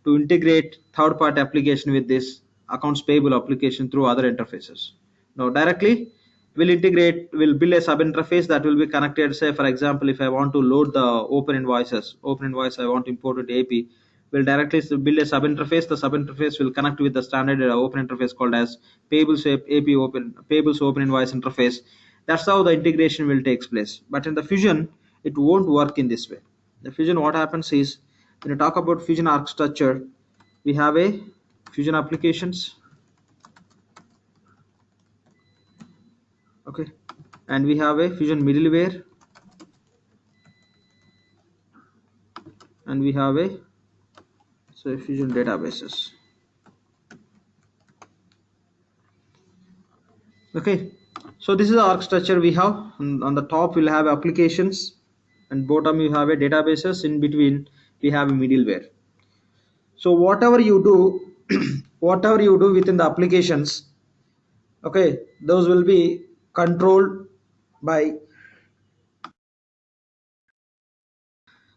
to integrate third-party application with this accounts payable application through other interfaces. Now directly we'll build a sub interface that will be connected. Say for example, if I want to load the open invoice I want to import it AP, we'll directly build a sub interface. The sub interface will connect with the standard open interface called as payables open invoice interface. That's how the integration will take place. But in the Fusion, it won't work in this way. The Fusion, what happens is, when you talk about Fusion architecture, we have a Fusion applications, okay, and we have a Fusion middleware, and we have a Fusion databases. Okay, so this is the architecture we have. On the top we'll have applications, and bottom you have a databases. In between we have a middleware. So whatever you do whatever you do within the applications, okay, those will be controlled by,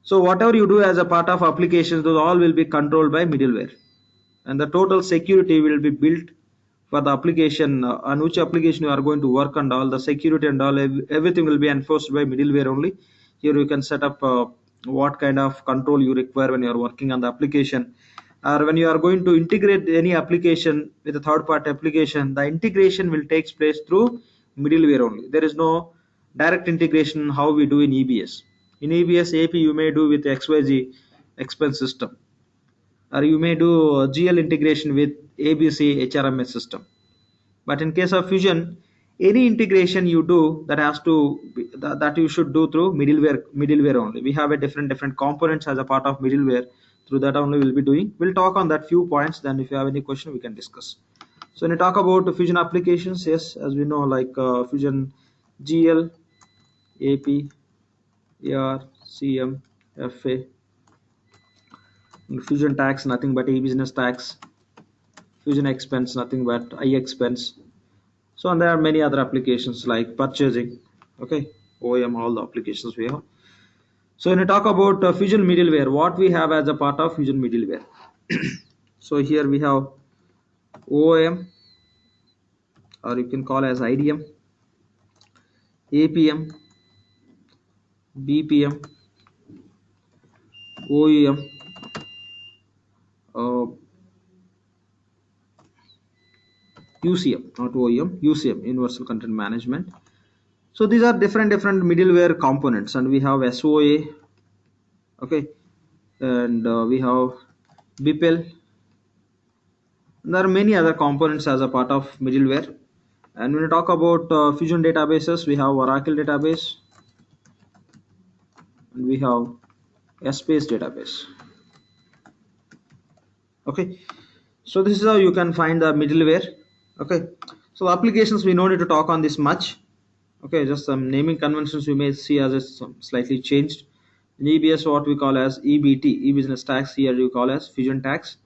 so whatever you do as a part of applications, those all will be controlled by middleware, and the total security will be built for the application on which application you are going to work, and all the security and all everything will be enforced by middleware only. Here you can set up what kind of control you require when you are working on the application, or when you are going to integrate any application with a third-party application. The integration will take place through middleware only. There is no direct integration how we do in EBS. In EBS AP you may do with XYZ expense system, or you may do GL integration with ABC HRMS system. But in case of Fusion, any integration you do, that has to be, that you should do through middleware only. We have a different components as a part of middleware. Through that only we'll be doing. We'll talk on that few points. Then if you have any question, we can discuss. So when you talk about Fusion applications, yes, as we know, like Fusion GL, AP, AR, CM, FA, Fusion tax, nothing but e-business tax. Fusion expense, nothing but I-expense. So and there are many other applications like purchasing, okay, OEM, all the applications we have. So when you talk about Fusion middleware, what we have as a part of Fusion middleware. So here we have OEM, or you can call as IDM, APM, BPM, OEM, UCM, not OEM, UCM, Universal Content Management. So these are different middleware components, and we have SOA, okay, and we have BPL. There are many other components as a part of middleware. And when we talk about Fusion databases, we have Oracle database, and we have Space database. Okay, so this is how you can find the middleware. Okay, so applications we no need to talk on this much. Okay, just some naming conventions you may see as it's slightly changed. In EBS, what we call as EBT, e-business tax, here you call as Fusion tax,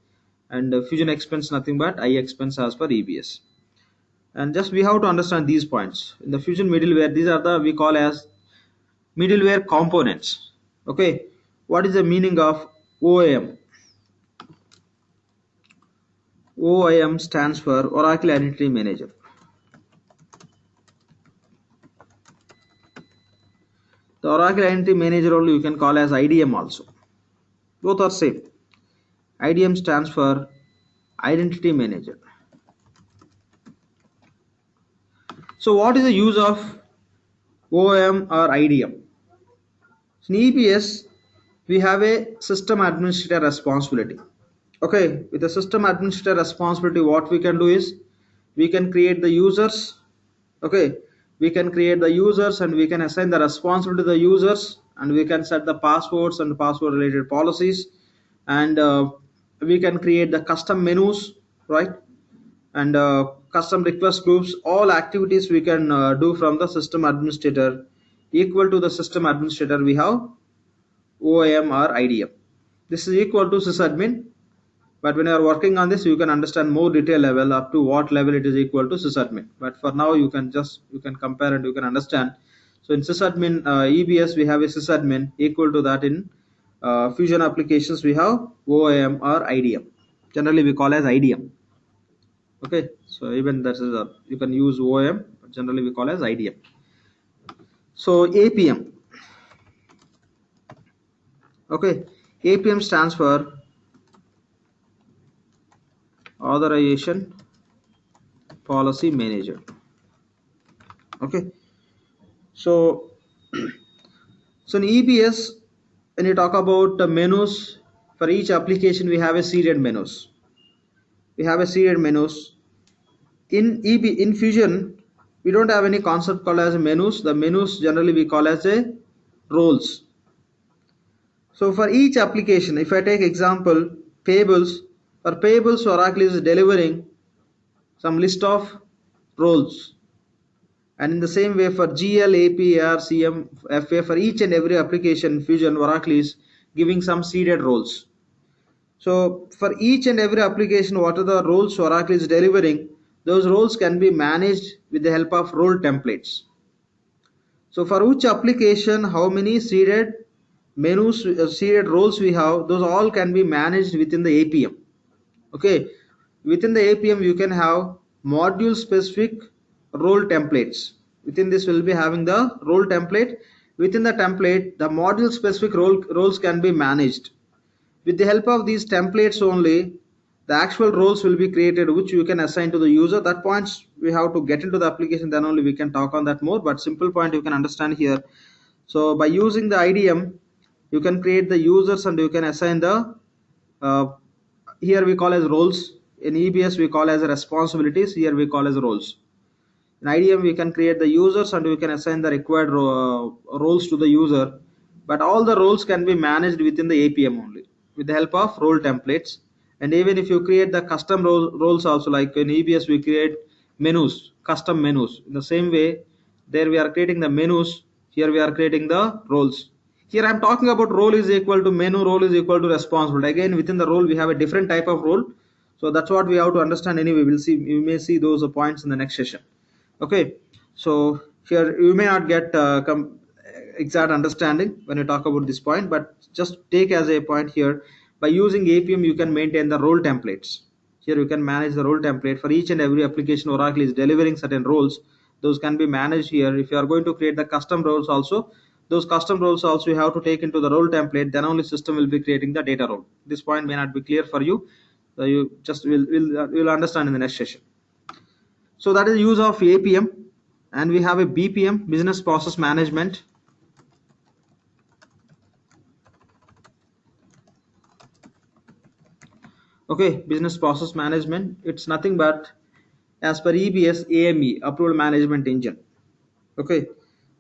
and Fusion expense, nothing but I-expense as per EBS. And just we have to understand these points. In the Fusion middleware, these are the we call as middleware components. Okay, what is the meaning of OIM? OIM stands for Oracle Identity Manager. The Oracle Identity Manager only you can call as IDM also. Both are same. IDM stands for Identity Manager. So what is the use of OIM or IDM? In EBS, we have a system administrator responsibility. Okay, with the system administrator responsibility, what we can do is we can create the users. Okay, we can create the users and we can assign the responsibility to the users, and we can set the passwords and password related policies, and we can create the custom menus, right? And custom request groups. All activities we can do from the system administrator. Equal to the system administrator, we have OIM or IDM. This is equal to sysadmin, but when you are working on this, you can understand more detail level up to what level it is equal to sysadmin. But for now, you can compare and you can understand. So in sysadmin EBS, we have a sysadmin. Equal to that in Fusion applications, we have OIM or IDM. Generally, we call as IDM. Okay, so even that is you can use OIM, but generally we call as IDM. So APM. Okay, APM stands for Authorization Policy Manager. Okay, so in EBS, when you talk about the menus for each application, we have a seeded menus. In Fusion, we don't have any concept called as menus. The menus generally we call as a roles. So for each application, if I take example payables, for payables Oracle is delivering some list of roles, and in the same way for GL, AP, AR, CM, FA, for each and every application Fusion Oracle is giving some seeded roles. So for each and every application, what are the roles Oracle is delivering, those roles can be managed with the help of role templates. So for each application, how many seeded menus, seeded roles we have, those all can be managed within the APM. Okay, within the APM you can have module specific role templates. Within this we'll be having the role template. Within the template, the module specific roles can be managed. With the help of these templates only, the actual roles will be created, which you can assign to the user. That points we have to get into the application, then only we can talk on that more, but simple point you can understand here. So by using the IDM, you can create the users and you can assign the here we call as roles. In EBS we call as responsibilities, here we call as roles. In IDM we can create the users and we can assign the required roles to the user, but all the roles can be managed within the APM only with the help of role templates. And even if you create the custom roles also, like in EBS we create menus, custom menus. In the same way, there we are creating the menus, here we are creating the roles. Here I am talking about role is equal to menu, role is equal to responsibility. Again, within the role we have a different type of role. So that's what we have to understand anyway. We'll see, you may see those points in the next session. Okay, so here you may not get exact understanding when you talk about this point, but just take as a point here. By using APM, you can maintain the role templates. Here you can manage the role template for each and every application. Oracle is delivering certain roles. Those can be managed here. If you are going to create the custom roles also, those custom roles also you have to take into the role template. Then only system will be creating the data role. This point may not be clear for you. So you just will understand in the next session. So that is use of APM, and we have a BPM, business process management. Okay, business process management, it's nothing but as per EBS AME, approval management engine. Okay,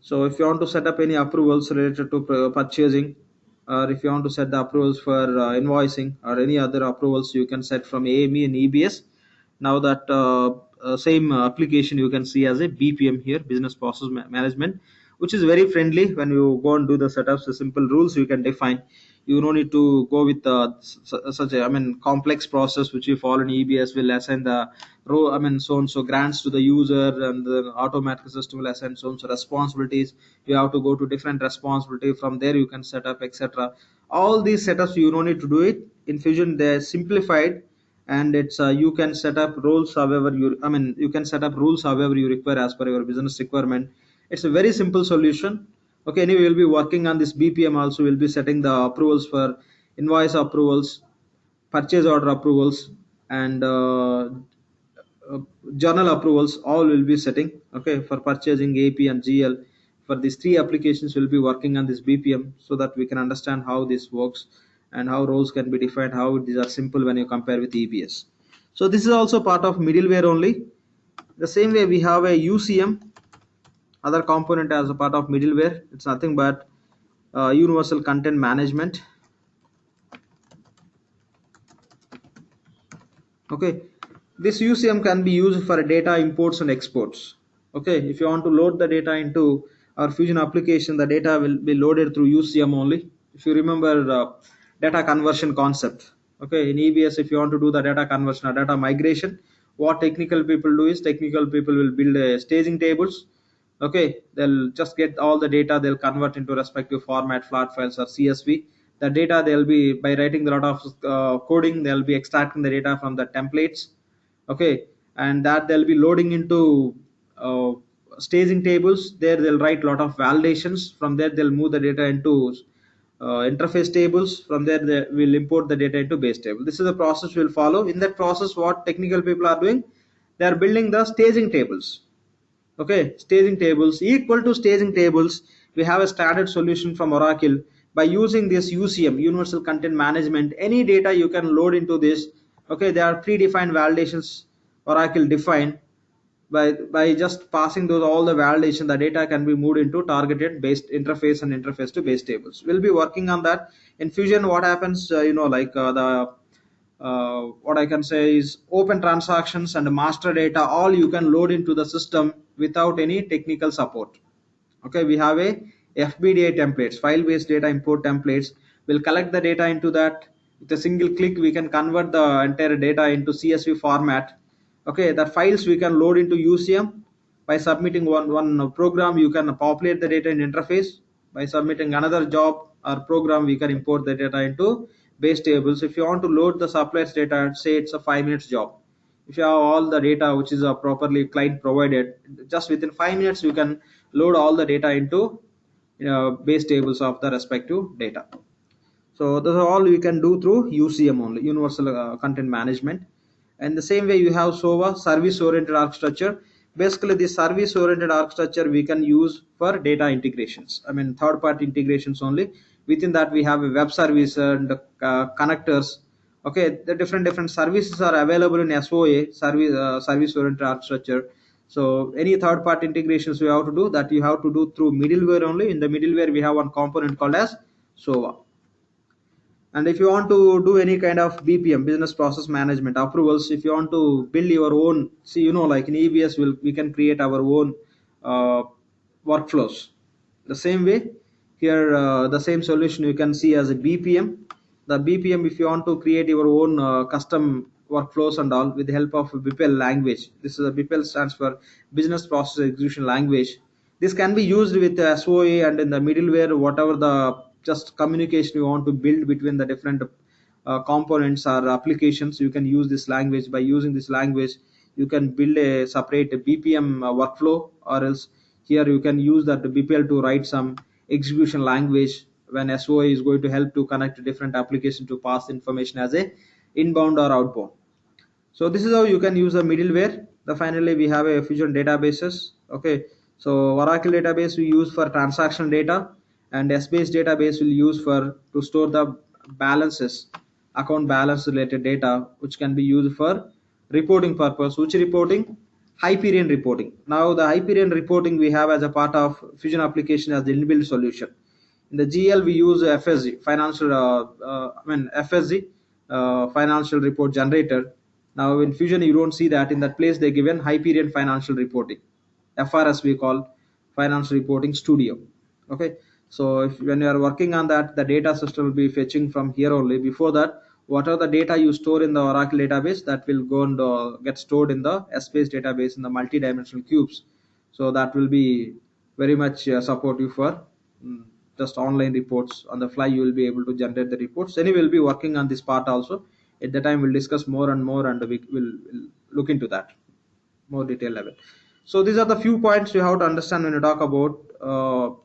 so if you want to set up any approvals related to purchasing, or if you want to set the approvals for invoicing or any other approvals, you can set from AME and EBS. Now that same application you can see as a BPM here, business process management, which is very friendly. When you go and do the setups, the simple rules you can define. You don't need to go with such a complex process which you follow in EBS. Will assign the row, so and so grants to the user, and the automatic system will assign so and so responsibilities. You have to go to different responsibility. From there you can set up, etc. All these setups you don't need to do it. In Fusion they're simplified, and it's you can set up roles however you can set up rules however you require as per your business requirement. It's a very simple solution. Okay, anyway, we'll be working on this BPM also. We'll be setting the approvals for invoice approvals, purchase order approvals, and journal approvals. All will be setting. Okay, for purchasing AP and GL. For these three applications, we'll be working on this BPM so that we can understand how this works and how roles can be defined, how these are simple when you compare with EBS. So this is also part of middleware only. The same way we have a UCM, other component as a part of middleware. It's nothing but universal content management. Okay, this UCM can be used for data imports and exports. Okay, if you want to load the data into our Fusion application, the data will be loaded through UCM only. If you remember data conversion concept, okay, in EBS, if you want to do the data conversion or data migration, what technical people do is technical people will build staging tables. Okay, they'll just get all the data, they'll convert into respective format, flat files or CSV. The data, they'll be, by writing a lot of coding, they'll be extracting the data from the templates. Okay, and that they'll be loading into uh, staging tables. There they'll write a lot of validations. From there they'll move the data into interface tables. From there they will import the data into base table. This is the process we'll follow. In that process, what technical people are doing, they are building the staging tables. Okay, staging tables, equal to staging tables, we have a standard solution from Oracle. By using this UCM, universal content management, any data you can load into this. Okay, there are predefined validations Oracle defined. By just passing those all the validation, the data can be moved into targeted based interface and interface to base tables. We'll be working on that in Fusion. What happens, what I can say is open transactions and master data, all you can load into the system without any technical support. Okay, we have a FBDA templates, file based data import templates. We'll collect the data into that. With a single click, we can convert the entire data into CSV format. Okay, the files we can load into UCM. By submitting one program, you can populate the data in interface. By submitting another job or program, we can import the data into base tables. If you want to load the suppliers data, say it's a 5 minutes job. If you have all the data which is properly client provided, just within 5 minutes you can load all the data into base tables of the respective data. So this is all we can do through UCM only, universal content management. And the same way you have SOA, service oriented architecture. Basically the service oriented architecture we can use for data integrations, I mean third party integrations only. Within that we have a web service and connectors. Okay, the different services are available in SOA, service oriented architecture. So any third party integrations we have to do, that you have to do through middleware only. In the middleware we have one component called as SOA. And if you want to do any kind of BPM, business process management approvals, if you want to build your own, see, like in EBS, we can create our own workflows. The same way here, the same solution you can see as a BPM. The BPM, if you want to create your own custom workflows and all with the help of BPL language. This is a BPL stands for business process execution language. This can be used with SOA and in the middleware, whatever the just communication you want to build between the different components or applications. You can use this language. By using this language, you can build a separate BPM workflow, or else here you can use that BPL to write some execution language when SOA is going to help to connect different applications to pass information as a inbound or outbound. So this is how you can use the middleware. Finally we have a Fusion databases. Okay, so Oracle database we use for transaction data, and S-based database will use for to store the balances, account balance related data, which can be used for reporting purpose. Which reporting? Hyperion reporting. Now the Hyperion reporting we have as a part of Fusion application as the inbuilt solution. In the GL we use FSG, FSG, financial report generator. Now in Fusion you don't see that. In that place they given Hyperion financial reporting, FRS we call financial reporting studio. Okay, so when you are working on that, the data system will be fetching from here only. Before that, whatever the data you store in the Oracle database, that will go and get stored in the S-based database in the multi-dimensional cubes. So that will be very much supportive for just online reports. On the fly you will be able to generate the reports. Anyway, we'll be working on this part also. At the time we'll discuss more and more, and we will look into that more detail level. So these are the few points you have to understand when you talk about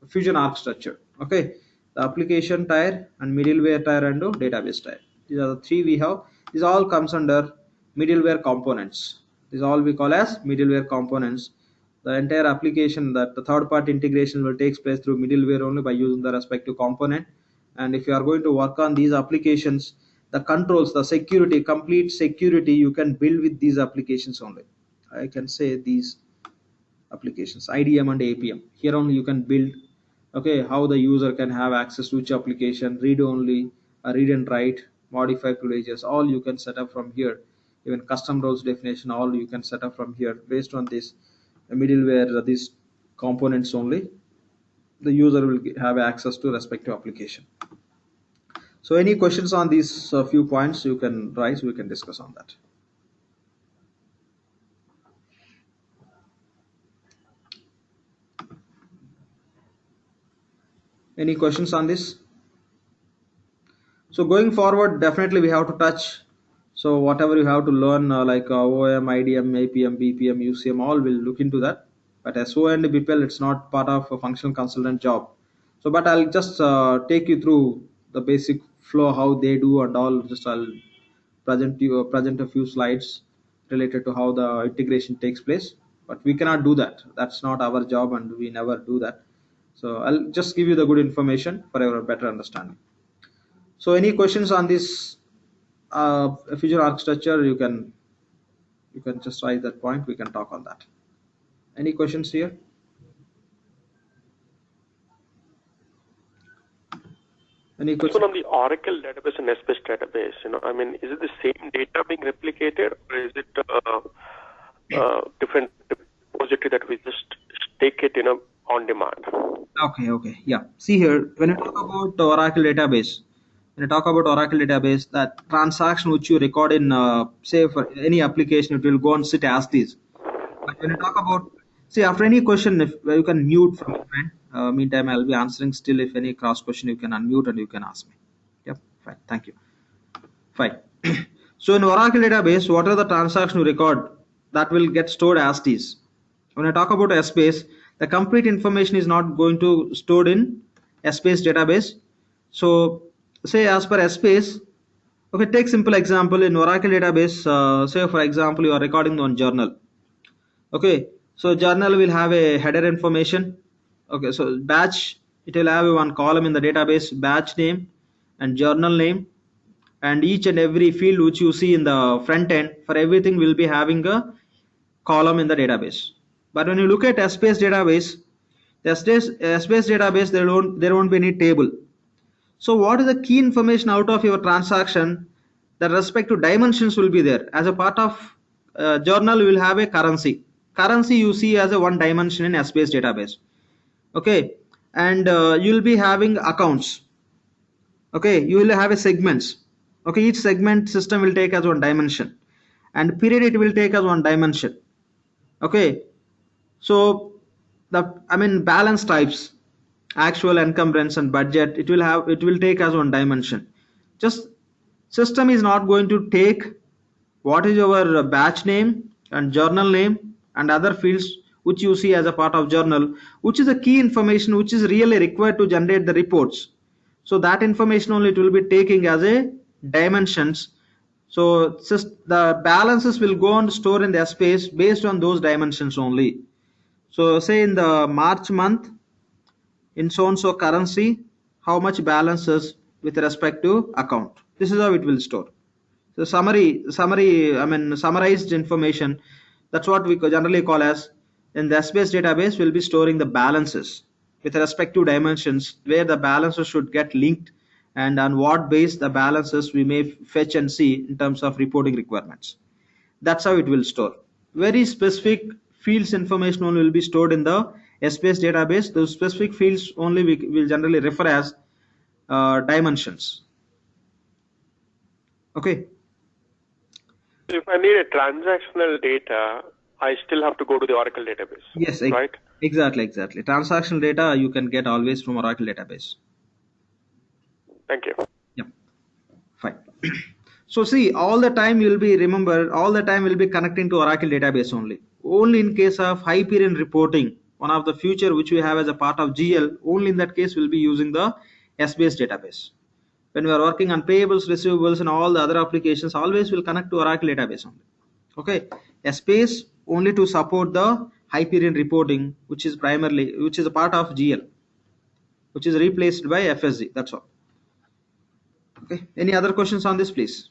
Fusion architecture. Okay, the application tier and middleware tier and database tier. These are the three we have. This all comes under middleware components. These all we call as middleware components. The entire application, that the third party integration will take place through middleware only by using the respective component. And if you are going to work on these applications, the controls, the security, complete security, you can build with these applications only. I can say these applications, IDM and APM. Here only you can build Okay, how the user can have access to which application, read only, read and write, modify privileges, all you can set up from here. Even custom roles definition, all you can set up from here based on this middleware, these components only. The user will have access to respective application. So any questions on these few points you can raise, we can discuss on that. Any questions on this? So going forward, definitely we have to touch. So whatever you have to learn, like OM, IDM, APM, BPM, UCM, all will look into that. But SO and BPL, it's not part of a functional consultant job. So, but I'll just take you through the basic flow, how they do and all. Just I'll present a few slides related to how the integration takes place. But we cannot do that. That's not our job, and we never do that. So I'll just give you the good information for your better understanding. So any questions on this future architecture, you can just write that point, we can talk on that. Any questions here? Any questions? On the Oracle database and SBS database, I mean, is it the same data being replicated, or is it different repository that we just take it, on demand? Okay, yeah. See here, when you talk about the Oracle database, that transaction which you record in, say for any application, it will go and sit as this. But when you talk about, see, after any question, if you can mute from your end. Meantime, I'll be answering still. If any cross question, you can unmute and you can ask me. Yep, fine. Thank you. Fine. So in Oracle database, what are the transaction you record that will get stored as is? When I talk about Essbase, the complete information is not going to stored in Essbase database. So say as per Essbase, okay, take simple example in Oracle database. Say for example, you are recording on journal. Okay, so journal will have a header information. Okay, so batch, it will have one column in the database, batch name and journal name, and each and every field which you see in the front end, for everything will be having a column in the database. But when you look at Essbase database, the Essbase database, there won't be any table. So what is the key information out of your transaction? The respective dimensions will be there. As a part of journal, you will have a currency. Currency you see as a one dimension in Essbase database. Okay, and you will be having accounts. Okay, you will have a segments. Okay, each segment system will take as one dimension, and period it will take as one dimension. Okay, so balance types, actual, encumbrance and budget, it will take as one dimension. Just system is not going to take what is your batch name and journal name and other fields which you see as a part of journal, which is the key information which is really required to generate the reports. So that information only it will be taking as a dimensions. So the balances will go and store in the space based on those dimensions only. So say in the March month, in so and so currency, how much balances with respect to account. This is how it will store. So summarized information. That's what we generally call as, in the Essbase database, we'll be storing the balances with respect to dimensions, where the balances should get linked and on what base the balances we may fetch and see in terms of reporting requirements. That's how it will store. Very specific fields information only will be stored in the Essbase database. Those specific fields only we will generally refer as dimensions. Okay. If I need a transactional data, I still have to go to the Oracle database. Yes, right? Exactly. Transactional data you can get always from Oracle database. Thank you. Yep. Fine. So see, all the time will be connecting to Oracle database only. Only in case of Hyperion reporting, one of the future which we have as a part of GL, only in that case we'll be using the Essbase database. When we are working on payables, receivables and all the other applications, always will connect to Oracle database only. Okay, Essbase only to support the Hyperion reporting, which is a part of GL, which is replaced by FSG. That's all. Okay, any other questions on this, please?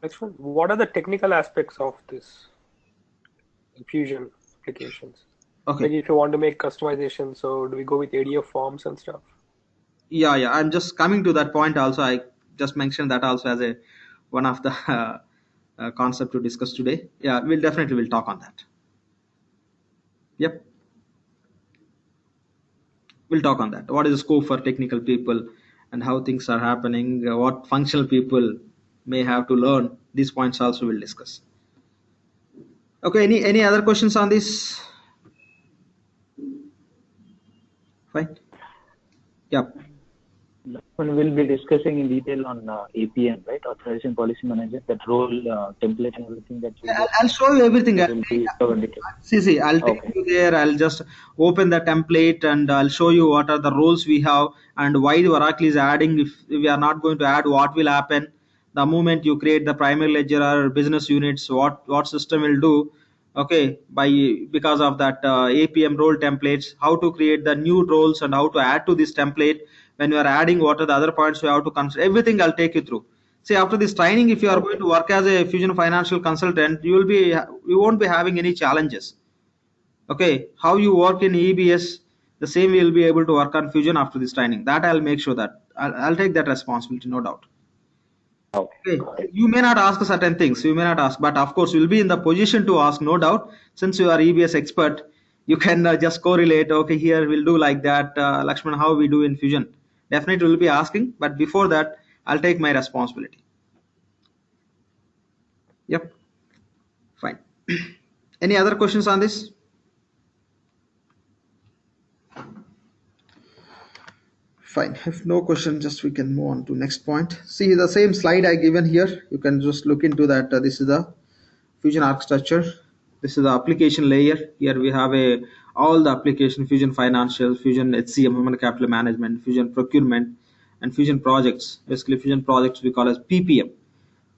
Next one, what are the technical aspects of this Fusion applications? Okay. Like if you want to make customization, so do we go with ADF forms and stuff? Yeah, I'm just coming to that point also. I just mentioned that also as a one of the concept to discuss today. Yeah, we'll definitely talk on that. Yep, we'll talk on that. What is the scope for technical people and how things are happening? What functional people may have to learn. These points also we'll discuss. Okay, any other questions on this? Fine. Yep. When we'll be discussing in detail on APM, right? Authorization Policy Manager, that role, template and everything that you I'll show you everything. See, I'll take you there. I'll just open the template and I'll show you what are the roles we have and why the Oracle is adding. If we are not going to add, what will happen? The moment you create the primary ledger or business units, what system will do? Okay, because of that APM role templates, how to create the new roles and how to add to this template. When you are adding, what are the other points you have to consider? Everything I'll take you through. See, after this training, if you are going to work as a Fusion financial consultant, you won't be having any challenges. Okay, how you work in EBS, the same you will be able to work on Fusion after this training. That I'll make sure that I'll take that responsibility, no doubt. Okay, you may not ask certain things, you may not ask, but of course you'll be in the position to ask, no doubt. Since you are EBS expert, you can just correlate. Okay, here we'll do like that. Laxman, how we do in Fusion? Definitely will be asking, but before that, I'll take my responsibility. Yep, fine. Any other questions on this? Fine. If no question, just we can move on to next point. See the same slide I given here. You can just look into that. This is the Fusion architecture. This is the application layer. Here we have all the application: Fusion Financial, Fusion HCM, Human Capital Management, Fusion Procurement, and Fusion Projects. Basically, Fusion Projects we call as PPM,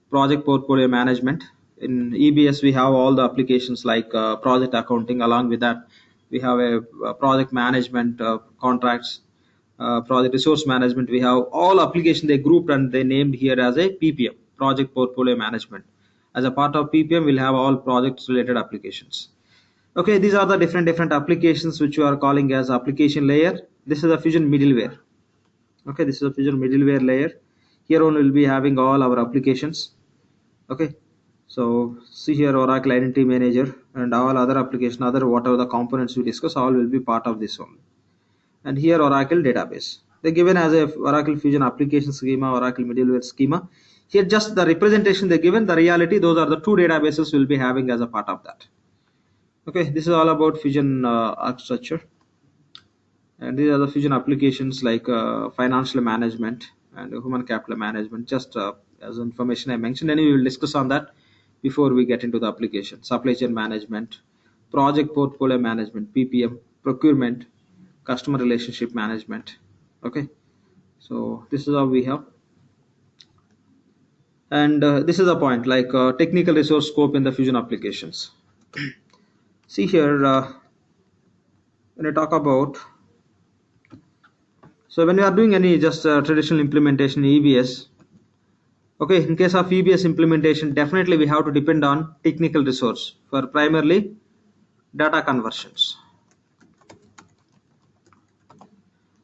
Project Portfolio Management. In EBS, we have all the applications like project accounting. Along with that, we have a project management contracts, project resource management. We have all applications they grouped and they named here as a PPM, Project Portfolio Management. As a part of PPM, we'll have all projects related applications. Okay, these are the different applications which we are calling as application layer. This is a Fusion middleware. Okay, this is a Fusion middleware layer. Here on we'll be having all our applications. Okay, so see here Oracle Identity Manager and all other application, whatever the components we discuss, all will be part of this one. And here Oracle database. They're given as a Oracle Fusion application schema, Oracle middleware schema. Here just the representation they're given, the reality, those are the two databases we'll be having as a part of that. Okay, this is all about Fusion architecture. And these are the Fusion applications like financial management and human capital management. Just as information I mentioned, and we will discuss on that before we get into the application. Supply chain management, project portfolio management, PPM, procurement, customer relationship management. Okay, so this is how we have. And this is a point like technical resource scope in the Fusion applications. See here, when I talk about, so when we are doing any just traditional implementation in EBS, okay, in case of EBS implementation, definitely we have to depend on technical resource for primarily data conversions.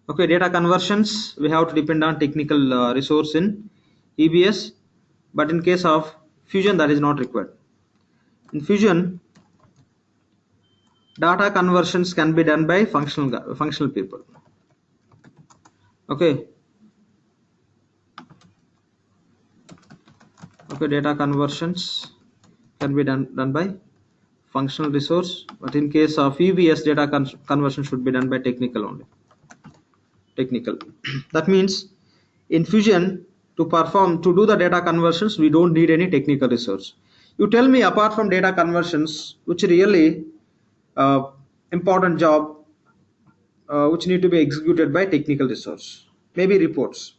Okay, data conversions, we have to depend on technical resource in EBS, but in case of Fusion, that is not required. In Fusion, data conversions can be done by functional people. Okay, data conversions can be done by functional resource, but in case of EBS, data conversion should be done by technical only. Technical. That means in Fusion, to do the data conversions, we don't need any technical resource. You tell me, apart from data conversions, which really important job which need to be executed by technical resource, maybe reports,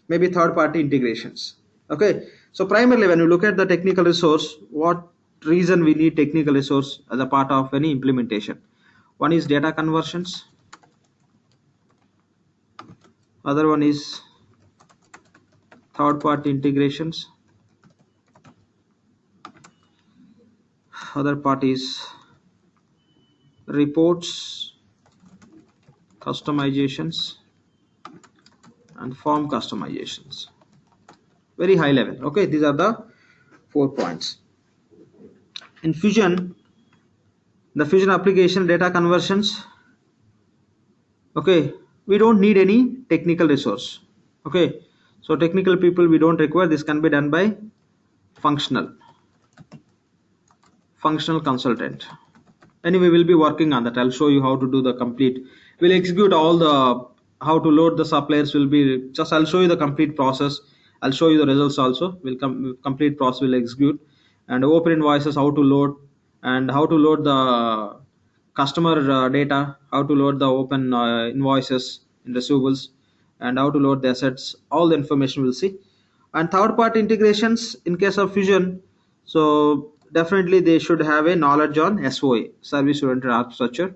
maybe third-party integrations. Okay, so primarily when you look at the technical resource, what reason we need technical resource as a part of any implementation? One is data conversions, other one is third-party integrations, other part is reports customizations, and form customizations. Very high level. Okay, these are the 4 points. In Fusion, the Fusion application data conversions, okay, we don't need any technical resource. Okay, so technical people we don't require. This can be done by functional consultant. Anyway, we'll be working on that. I'll show you how to do the complete. We'll execute all the how to load the suppliers. Will be just I'll show you the complete process. I'll show you the results also. Will complete process will execute, and open invoices how to load, and how to load the customer data, how to load the open invoices in receivables, and how to load the assets. All the information we'll see. And third party integrations in case of Fusion, so definitely they should have a knowledge on SOA, service oriented architecture.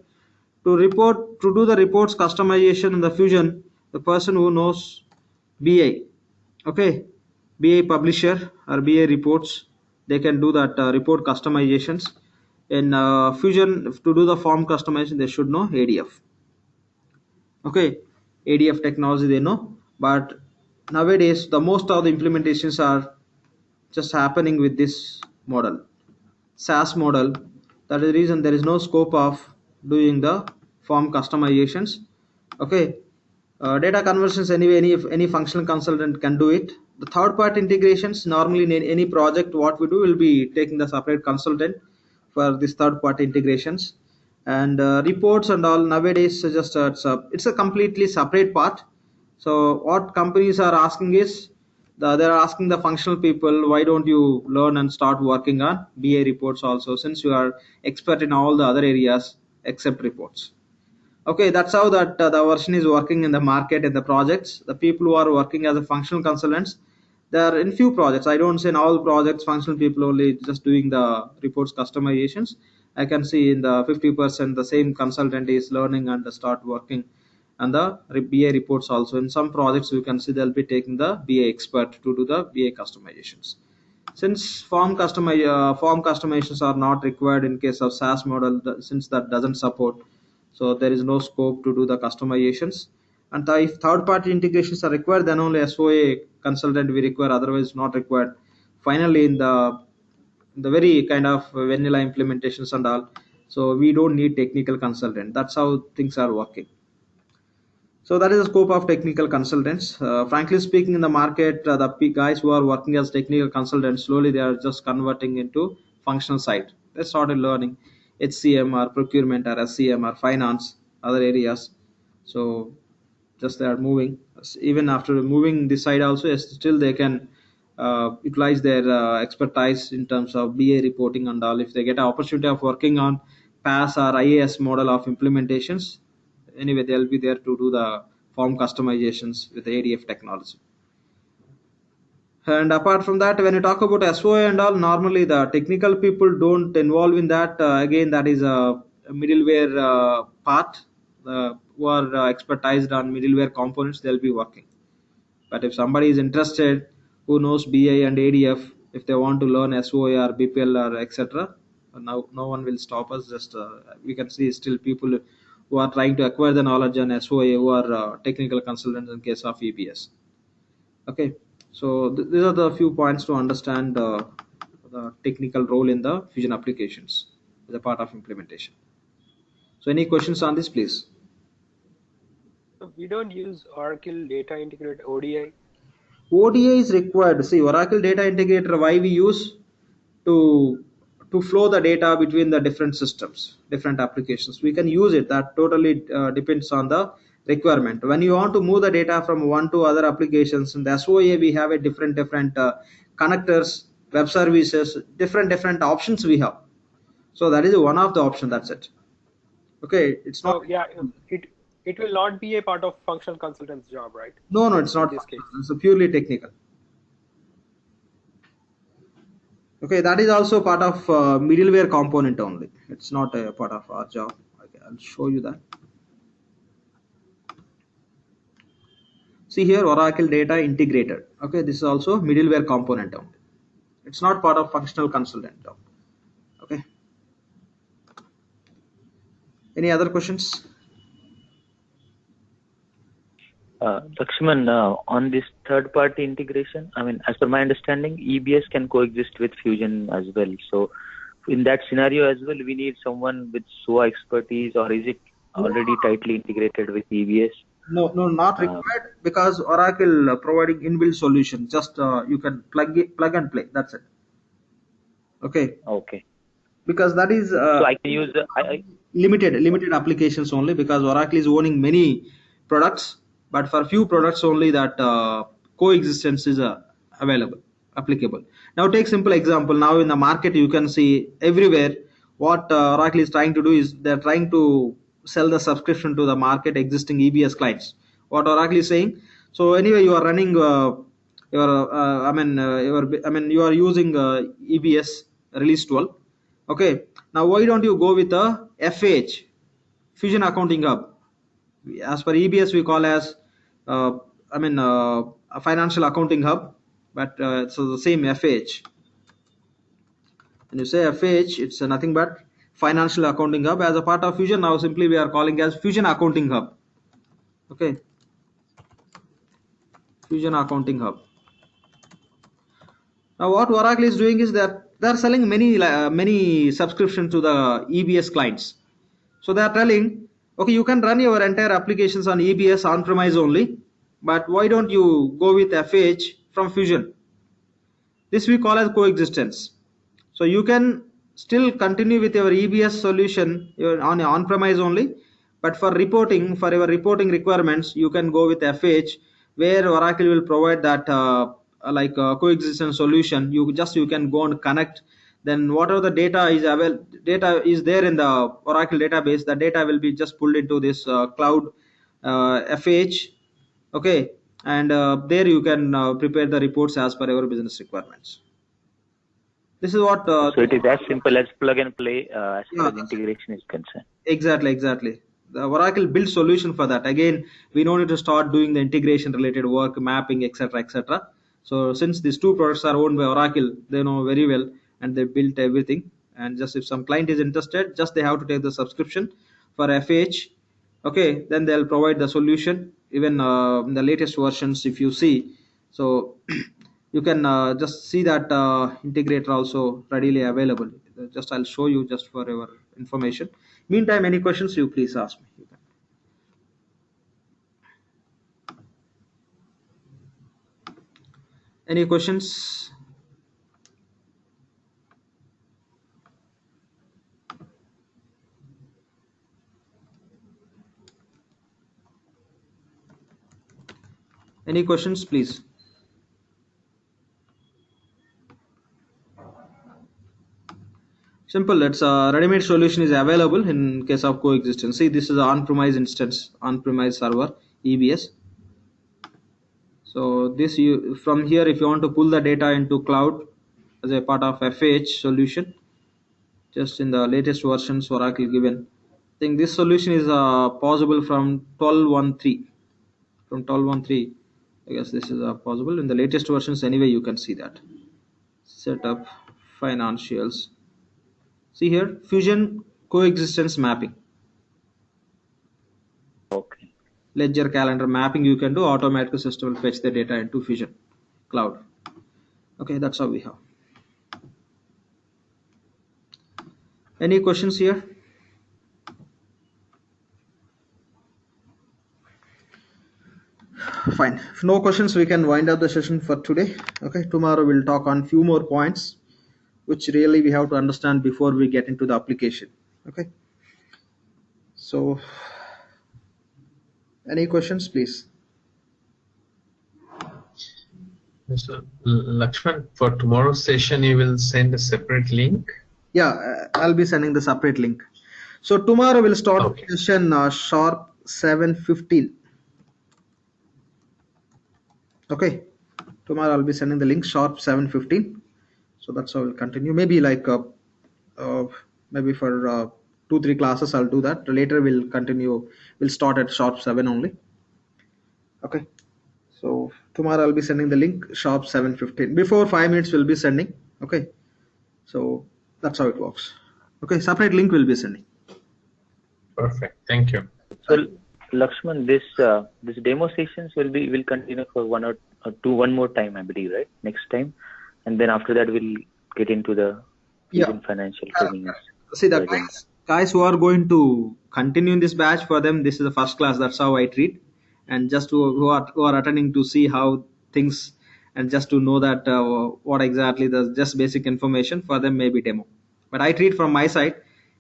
To do the reports customization in the Fusion, the person who knows BI, okay, BI publisher or BI reports, they can do that report customizations. In Fusion, to do the form customization, they should know ADF. Okay, ADF technology they know, but nowadays the most of the implementations are just happening with this model, SaaS model. That is the reason there is no scope of doing the form customizations. Okay, data conversions anyway, any functional consultant can do it. The third party integrations, normally in any project what we do will be taking the separate consultant for this third party integrations. And reports and all nowadays just it's a completely separate part. So what companies are asking is they're asking the functional people, why don't you learn and start working on BA reports also, since you are expert in all the other areas except reports. Okay, that's how that the version is working in the market and the projects. The people who are working as a functional consultants, they are in few projects. I don't say in all projects functional people only just doing the reports customizations. I can see in the 50% the same consultant is learning and start working and the BA reports also. In some projects you can see they'll be taking the BA expert to do the BA customizations. Since form customizations are not required in case of SaaS model, since that doesn't support, so there is no scope to do the customizations. And if third party integrations are required, then only SOA consultant we require, otherwise not required. Finally, in the very kind of vanilla implementations and all, so we don't need technical consultant. That's how things are working. So that is the scope of technical consultants. Frankly speaking, in the market, the guys who are working as technical consultants, slowly they are just converting into functional side. They started learning HCM or procurement or SCM or finance, other areas. So just they are moving. Even after moving this side also, still they can utilize their expertise in terms of BA reporting and all. If they get an opportunity of working on PaaS or IaaS model of implementations, anyway they'll be there to do the form customizations with ADF technology. And apart from that, when you talk about SOA and all, normally the technical people don't involve in that. Again, that is a middleware part. Who are expertised on middleware components, they'll be working. But if somebody is interested who knows BI and ADF, if they want to learn SOA or BPL or etc., now no one will stop us. Just we can see still people who are trying to acquire the knowledge on SOA, who are technical consultants in case of EPS. Okay, so these are the few points to understand the technical role in the Fusion applications as a part of implementation. So any questions on this, please? We don't use Oracle Data Integrator ODI. ODI is required. See, Oracle Data Integrator, why we use to flow the data between the different systems, different applications. We can use it. That totally depends on the requirement. When you want to move the data from one to other applications, in the SOA we have a different connectors, web services, different options we have. So that is one of the option. That's it. Okay, it's not. So yeah, it will not be a part of functional consultant's job, right? No, it's not. It's a purely technical. Okay, that is also part of middleware component only. It's not a part of our job. Okay, I'll show you that. See here, Oracle Data Integrator. Okay, this is also middleware component only. It's not part of functional consultant job. Okay. Any other questions? Laxman, on this third-party integration, I mean, as per my understanding, EBS can coexist with Fusion as well. So, in that scenario as well, we need someone with SOA expertise, or is it already tightly integrated with EBS? No, not required, because Oracle providing inbuilt solution. Just you can plug and play. That's it. Okay. Okay. Because that is so I can use limited applications only, because Oracle is owning many products, but for few products only that coexistence is applicable. Now take simple example. Now in the market you can see everywhere what Oracle is trying to do is they're trying to sell the subscription to the market existing EBS clients. What Oracle is saying, so anyway you are running you are using EBS release 12. Okay, now why don't you go with a FH, Fusion Accounting Hub? As per EBS we call as a financial accounting hub, but it's the same FH. When you say FH, it's nothing but financial accounting hub. As a part of Fusion, now simply we are calling as Fusion Accounting Hub. Okay, Fusion Accounting Hub. Now what Oracle is doing is that they are selling many subscriptions to the EBS clients. So they are telling, okay, you can run your entire applications on EBS on-premise only, but why don't you go with FH from Fusion? This we call as coexistence. So you can still continue with your EBS solution on-premise only, but for your reporting requirements, you can go with FH, where Oracle will provide that coexistence solution. You can go and connect. Then whatever the data is there in the Oracle database, the data will be just pulled into this cloud FH. Okay, and there you can prepare the reports as per your business requirements. This is what. So it is as simple as plug and play as far as integration is concerned. Exactly. The Oracle built solution for that. Again, we don't need to start doing the integration related work, mapping, etc. So since these two products are owned by Oracle, they know very well, and they built everything. And just if some client is interested, just they have to take the subscription for FH. Okay, then they'll provide the solution. Even in the latest versions, if you see, so you can just see that integrator also readily available. Just I'll show you just for your information. Meantime, any questions you please ask me. Any questions? Any questions, please? Simple. It's a ready-made solution is available in case of coexistence. See, this is an on-premise instance, on-premise server, EBS. So this from here, if you want to pull the data into cloud as a part of FH solution, just in the latest versions Oracle given, I think this solution is possible from 12.1.3. From 12.1.3, I guess this is possible in the latest versions. Anyway, you can see that. Setup, financials. See here, Fusion coexistence mapping. Okay. Ledger calendar mapping you can do. Automatic system will fetch the data into Fusion cloud. Okay, that's how we have. Any questions here? Fine. If no questions, we can wind up the session for today. Okay, tomorrow we'll talk on few more points which really we have to understand before we get into the application. Okay, so any questions, please? So Laxman, for tomorrow's session you will send a separate link? Yeah, I'll be sending the separate link. So tomorrow we'll start session sharp 7:15. Okay, tomorrow I'll be sending the link sharp 7:15. So that's how we'll continue. Maybe like maybe for 2-3 classes I'll do that. Later we'll continue. We'll start at sharp 7 only. Okay. So tomorrow I'll be sending the link sharp 7:15. Before 5 minutes we'll be sending. Okay. So that's how it works. Okay. Separate link we'll be sending. Perfect. Thank you. So, Laxman, this demo sessions will continue for one more time, I believe, right? Next time, and then after that we'll get into the financial training. See, the guys who are going to continue in this batch, for them this is the first class. That's how I treat, and just who are attending to see how things, and just to know that what exactly the just basic information, for them maybe demo. But I treat from my side,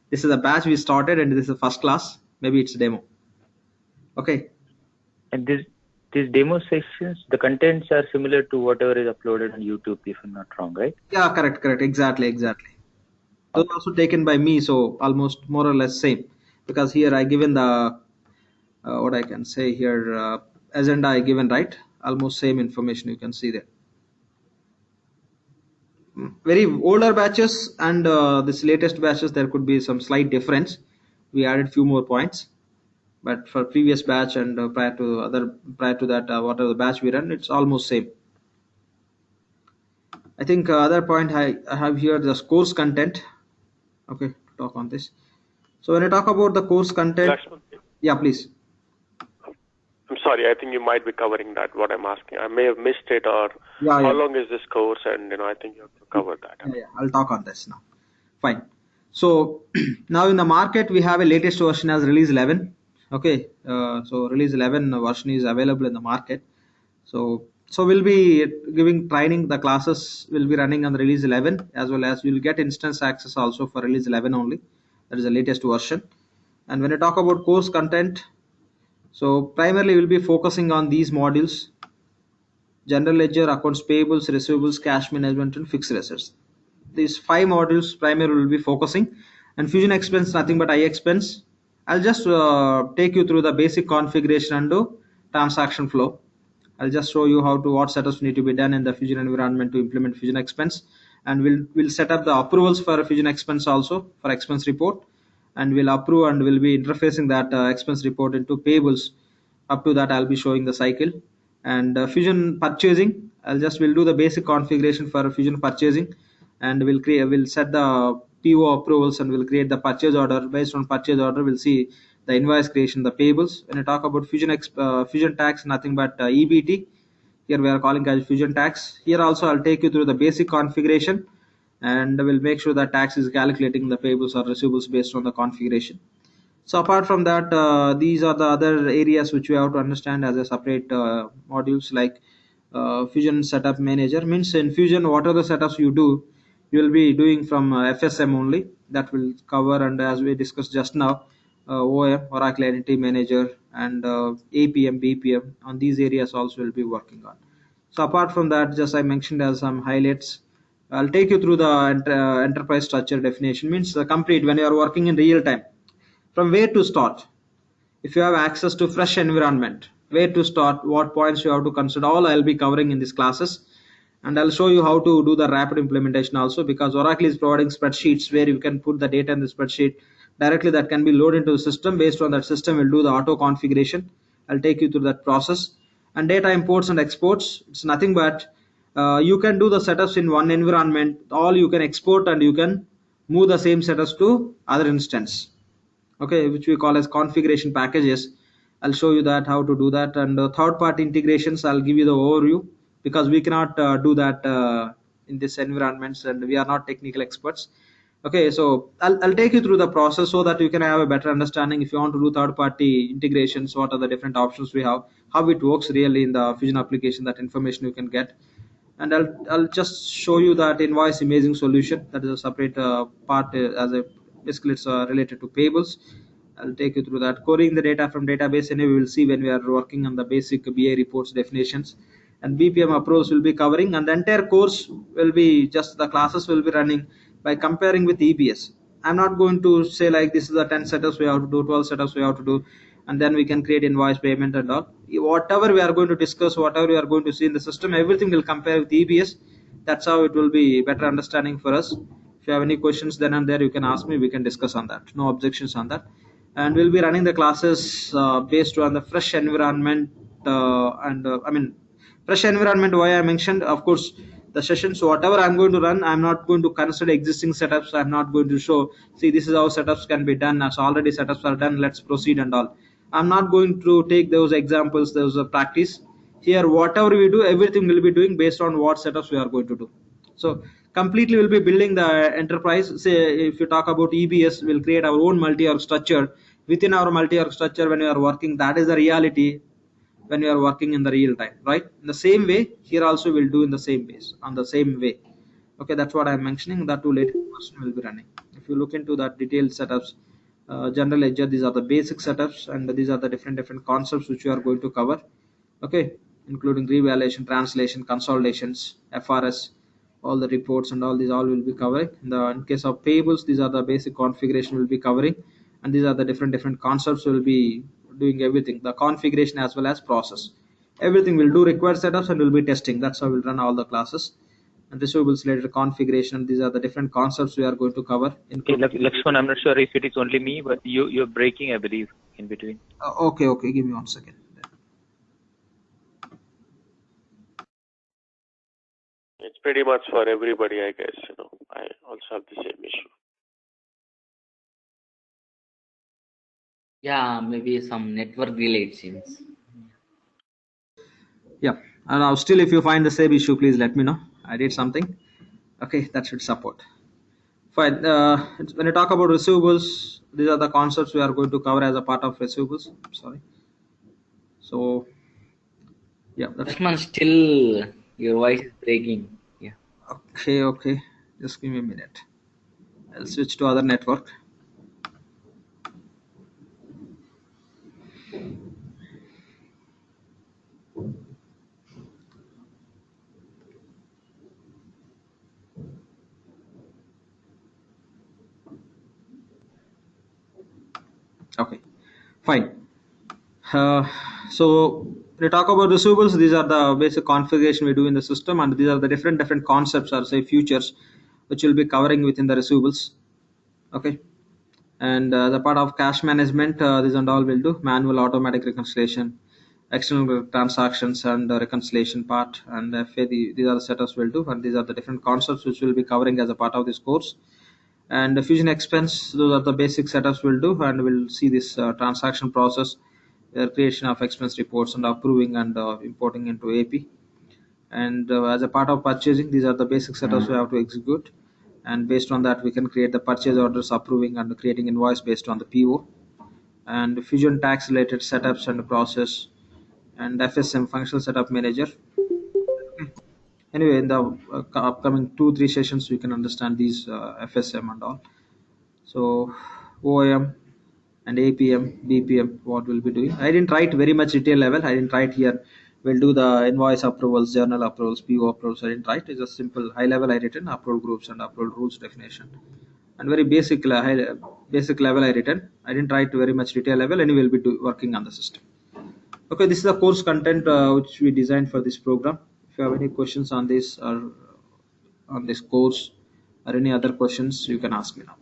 this is a batch we started and this is the first class, maybe it's demo. Okay. And these demo sessions, the contents are similar to whatever is uploaded on YouTube, if I'm not wrong, right? Yeah, correct, exactly. Those also taken by me, so almost more or less same, because here I given the what I can say here, agenda I given, right? Almost same information you can see there. Very older batches and this latest batches, there could be some slight difference. We added few more points, but for previous batch and prior to that, whatever the batch we run, it's almost same. I think other point I have here, the course content. Okay, to talk on this. So when I talk about the course content, Laxman, yeah, please. I'm sorry, I think you might be covering that, what I'm asking. I may have missed it, or how long is this course? And I think you have to cover that. Yeah, I'll talk on this now. Fine. So now in the market, we have a latest version as release 11. Okay, so release 11 version is available in the market. So we'll be giving training. The classes will be running on the release 11, as well as you'll get instance access also for release 11 only. That is the latest version. And when I talk about course content, so primarily we'll be focusing on these modules: general ledger, accounts payables, receivables, cash management, and fixed assets. These 5 modules primarily will be focusing. And fusion expense, nothing but I expense. I'll just take you through the basic configuration and do transaction flow. I'll just show you what setups need to be done in the fusion environment to implement fusion expense, and we'll set up the approvals for fusion expense also for expense report, and we'll approve and we'll be interfacing that expense report into payables. Up to that, I'll be showing the cycle. And fusion purchasing, we'll do the basic configuration for fusion purchasing, and we'll set the PO approvals, and we'll create the purchase order. Based on purchase order, we'll see the invoice creation, the payables. When I talk about fusion tax, nothing but EBT. Here we are calling as fusion tax. Here also I'll take you through the basic configuration, and we'll make sure that tax is calculating the payables or receivables based on the configuration. So apart from that, these are the other areas which we have to understand as a separate modules, like fusion setup manager. Means in fusion, what are the setups you do, you will be doing from FSM only. That will cover, and as we discussed just now, OM, Oracle Identity Manager, and APM, BPM. On these areas also will be working on. So apart from that, just I mentioned as some highlights. I'll take you through the enterprise structure definition. Means the complete, when you are working in real time, from where to start. If you have access to fresh environment, where to start, what points you have to consider, all I'll be covering in these classes. And I'll show you how to do the rapid implementation also, because Oracle is providing spreadsheets where you can put the data in the spreadsheet directly, that can be loaded into the system. Based on that system, we'll do the auto configuration. I'll take you through that process. And data imports and exports, it's nothing but you can do the setups in one environment, all you can export, and you can move the same setups to other instance. Okay, which we call as configuration packages. I'll show you that how to do that. And third-party integrations, I'll give you the overview, because we cannot do that in this environments, and we are not technical experts. Okay, so I'll take you through the process so that you can have a better understanding. If you want to do third-party integrations, what are the different options we have, how it works really in the fusion application, that information you can get. And I'll just show you that invoice imaging solution. That is a separate part, basically it's related to payables. I'll take you through that. Querying the data from database, and we will see when we are working on the basic BI reports definitions. And BPM approvals will be covering, and the entire course will be just the classes will be running by comparing with EBS. I'm not going to say like this is the 10 setups we have to do, 12 setups we have to do, and then we can create invoice payment and all. Whatever we are going to discuss, whatever we are going to see in the system, everything will compare with EBS. That's how it will be better understanding for us. If you have any questions then and there, you can ask me, we can discuss on that. No objections on that. And we'll be running the classes based on the fresh environment, fresh environment, why I mentioned, of course, the sessions, whatever I'm going to run, I'm not going to consider existing setups. I'm not going to show, see, this is how setups can be done, as already setups are done, let's proceed and all. I'm not going to take those examples, those practice. Here, whatever we do, everything will be doing based on what setups we are going to do. So completely we'll be building the enterprise. Say if you talk about EBS, we'll create our own multi-org structure. Within our multi-org structure, when we are working, that is the reality when you are working in the real time, right? In the same way, here also we'll do in the same ways, on the same way. Okay, that's what I'm mentioning. That too later question will be running. If you look into that detailed setups, general ledger, these are the basic setups, and these are the different concepts which we are going to cover. Okay, including revaluation, translation, consolidations, FRS, all the reports and all these all will be covering. In case of payables, these are the basic configuration we'll be covering, and these are the different concepts we'll be doing everything, the configuration as well as process. Everything will do required setups and we'll be testing. That's how we'll run all the classes. And receivables related configuration. These are the different concepts we are going to cover. Okay, Laxman, I'm not sure if it is only me, but you're breaking, I believe, in between. Okay, give me 1 second. It's pretty much for everybody, I guess. I also have the same issue. Yeah, maybe some network delay it seems. Yeah, and now still if you find the same issue, please let me know. I did something. Okay, that should support. Fine. When you talk about receivables, these are the concepts we are going to cover as a part of receivables. Sorry. So, yeah. Laxman, still your voice is breaking. Yeah. Okay. Just give me a minute. I'll switch to other network. Okay, fine. So we talk about receivables. These are the basic configuration we do in the system, and these are the different concepts or say features which will be covering within the receivables. Okay, and the part of cash management, these and all will do manual automatic reconciliation, external transactions, and reconciliation part, and FA, these are the setups we'll do, and these are the different concepts which we'll be covering as a part of this course. And the fusion expense, those are the basic setups we'll do, and we'll see this transaction process, creation of expense reports and approving and importing into AP. And as a part of purchasing, these are the basic setups we have to execute, and based on that we can create the purchase orders, approving and creating invoice based on the PO. And fusion tax related setups and process, and FSM, functional setup manager. Anyway, in the upcoming 2-3 sessions we can understand these FSM and all. So OIM and APM, BPM, what we'll be doing. I didn't write very much detail level. I didn't write here. We'll do the invoice approvals, journal approvals, PO approvals. I didn't write. It's a simple high level I written, upload groups and upload rules definition. And very basic level I written. I didn't write very much detail level. Anyway, we'll be working on the system. Okay, this is the course content which we designed for this program. If you have any questions on this or on this course or any other questions, you can ask me now.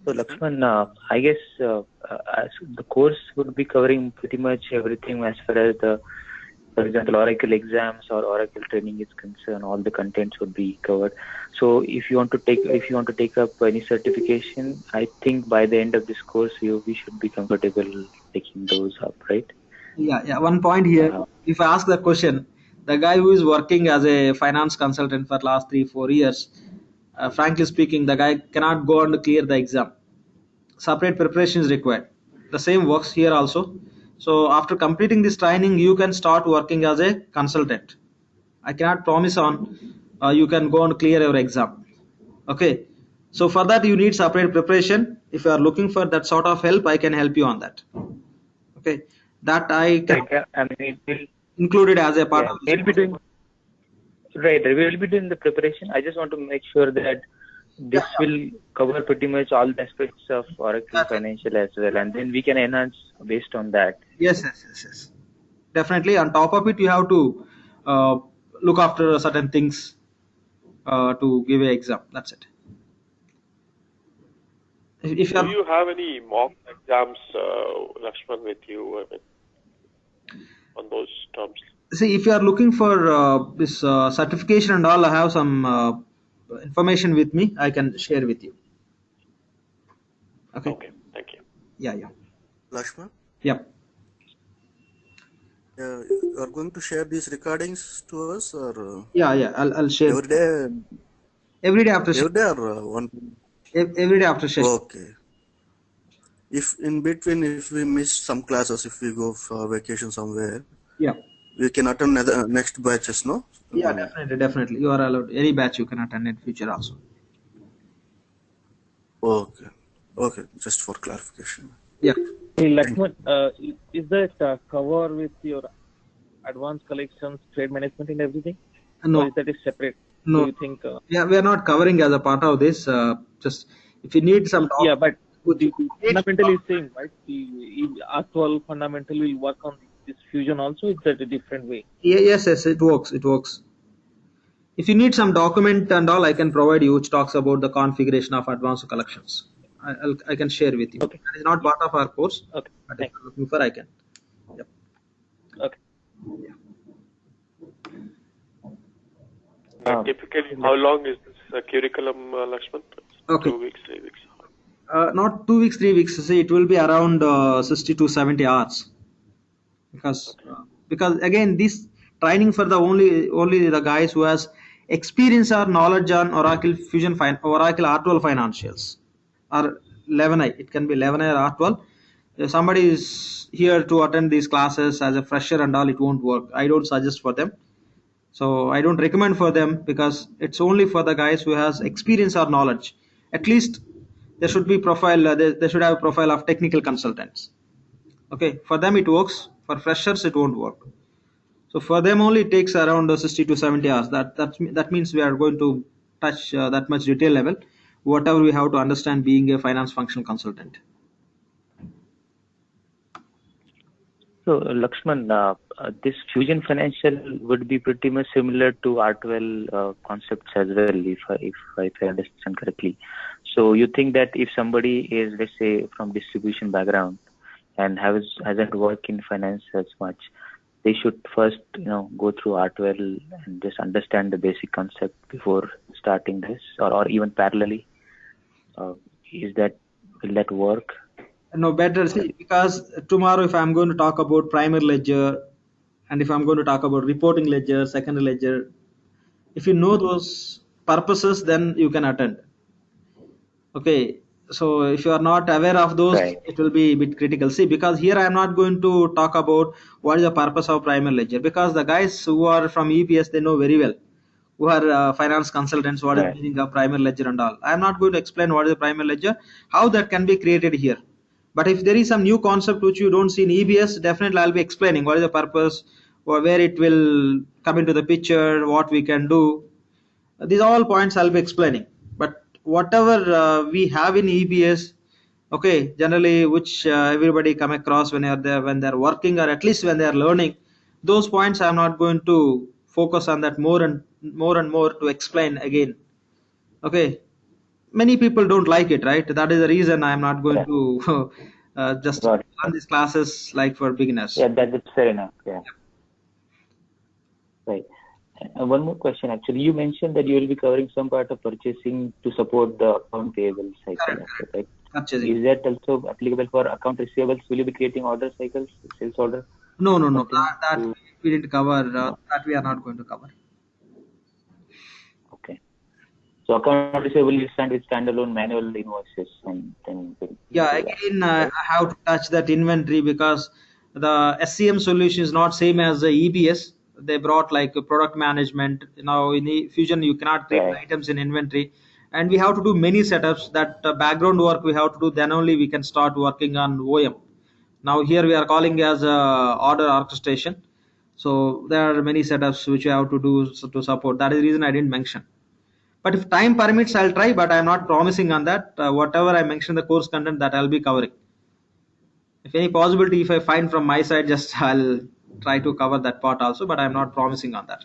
So Laxman, I guess the course would be covering pretty much everything as far as for example, Oracle exams or Oracle training is concerned. All the contents would be covered. So if you want to take up any certification, I think by the end of this course, we should be comfortable taking those up, right? Yeah. One point here. If I ask the question, the guy who is working as a finance consultant for last 3-4 years, frankly speaking, the guy cannot go and clear the exam. Separate preparation is required. The same works here also. So after completing this training, you can start working as a consultant. I cannot promise on you can go and clear your exam. Okay. So for that you need separate preparation. If you are looking for that sort of help, I can help you on that. Okay. That I can include it as a part of this. We'll be doing, right. We will be doing the preparation. I just want to make sure that this will cover pretty much all the aspects of Oracle Financial as well, and then we can enhance based on that. Yes. Definitely. On top of it, you have to look after certain things to give an exam. That's it. Do you have any mock exams, Laxman, with you? on those terms? See, if you are looking for this certification and all, I have some information with me. I can share with you. Okay. Okay. Thank you. Yeah. Laxman? Yep. You are going to share these recordings to us, or? Yeah. I'll share. Every day? Every day after. Every day or one? Every day after session. Okay. If in between, if we miss some classes, if we go for vacation somewhere, yeah, we can attend next batches, no? Yeah, definitely. You are allowed. Any batch you can attend in future also. Okay. Just for clarification. Yeah. Hey, Laxman, is that cover with your advanced collections, trade management, and everything? No. Or is that is separate? No. Do you think? Yeah, we are not covering as a part of this. Just if you need some. Yeah, but the fundamentally same, right? The R12 fundamental will work on this fusion also. It's a different way. Yes, it works. It works. If you need some document and all, I can provide you, which talks about the configuration of advanced collections. I can share with you. Okay. That is not part of our course. Okay. But if you're looking for, I can. Yep. Okay. Typically, how long is this curriculum, Laxman? Okay. 2 weeks, 3 weeks? Not 2 weeks, 3 weeks. See, it will be around 60 to 70 hours. Because again, this training for the only the guys who has experience or knowledge on Oracle Fusion Oracle R12 financials or 11i. It can be 11i or R12. If somebody is here to attend these classes as a fresher and all, it won't work. I don't suggest for them. So I don't recommend for them, because it's only for the guys who has experience or knowledge. At least there should be profile. They should have a profile of technical consultants. Okay, for them it works. For freshers it won't work. So for them only it takes around 60 to 70 hours. That means we are going to touch that much detail level, whatever we have to understand being a finance functional consultant. So Laxman, this Fusion Financial would be pretty much similar to R12 concepts as well, if I understand correctly. So you think that if somebody is, let's say, from distribution background and hasn't worked in finance as much, they should first, go through R12 and just understand the basic concept before starting this, or even parallelly. Will that work? No, better, see, because tomorrow if I'm going to talk about primary ledger, and if I'm going to talk about reporting ledger, secondary ledger, if you know those purposes, then you can attend. Okay, so if you are not aware of those, right, it will be a bit critical. See, because here I am not going to talk about what is the purpose of primary ledger, because the guys who are from EPS, they know very well, who are finance consultants, what is the meaning of primary ledger and all. I am not going to explain what is the primary ledger, how that can be created here. But if there is some new concept which you don't see in EBS, definitely I'll be explaining what is the purpose, or where it will come into the picture, what we can do. These all points I'll be explaining. But whatever we have in EBS, okay, generally which everybody come across when they're working, or at least when they're learning, those points I'm not going to focus on that more and more to explain again. Okay. Many people don't like it, right? That is the reason I'm not going to just run these classes like for beginners. Yeah, that's fair enough. Yeah. Right. One more question, actually. You mentioned that you will be covering some part of purchasing to support the account payable cycle, right? Purchasing. Is that also applicable for account receivables? Will you be creating order cycles, sales order? No. That we didn't cover. That we are not going to cover. Okay. So account receivable is stand with standalone manual invoices, and then again I have to touch that inventory, because the SCM solution is not same as the EBS. They brought like a product management. Now in the Fusion you cannot create items in inventory, and we have to do many setups. That background work we have to do. Then only we can start working on OM. Now here we are calling as order orchestration. So there are many setups which you have to do to support. That is the reason I didn't mention. But if time permits, I'll try, but I'm not promising on that. Whatever I mention the course content, that I'll be covering. If any possibility, if I find from my side, just I'll try to cover that part also, but I'm not promising on that.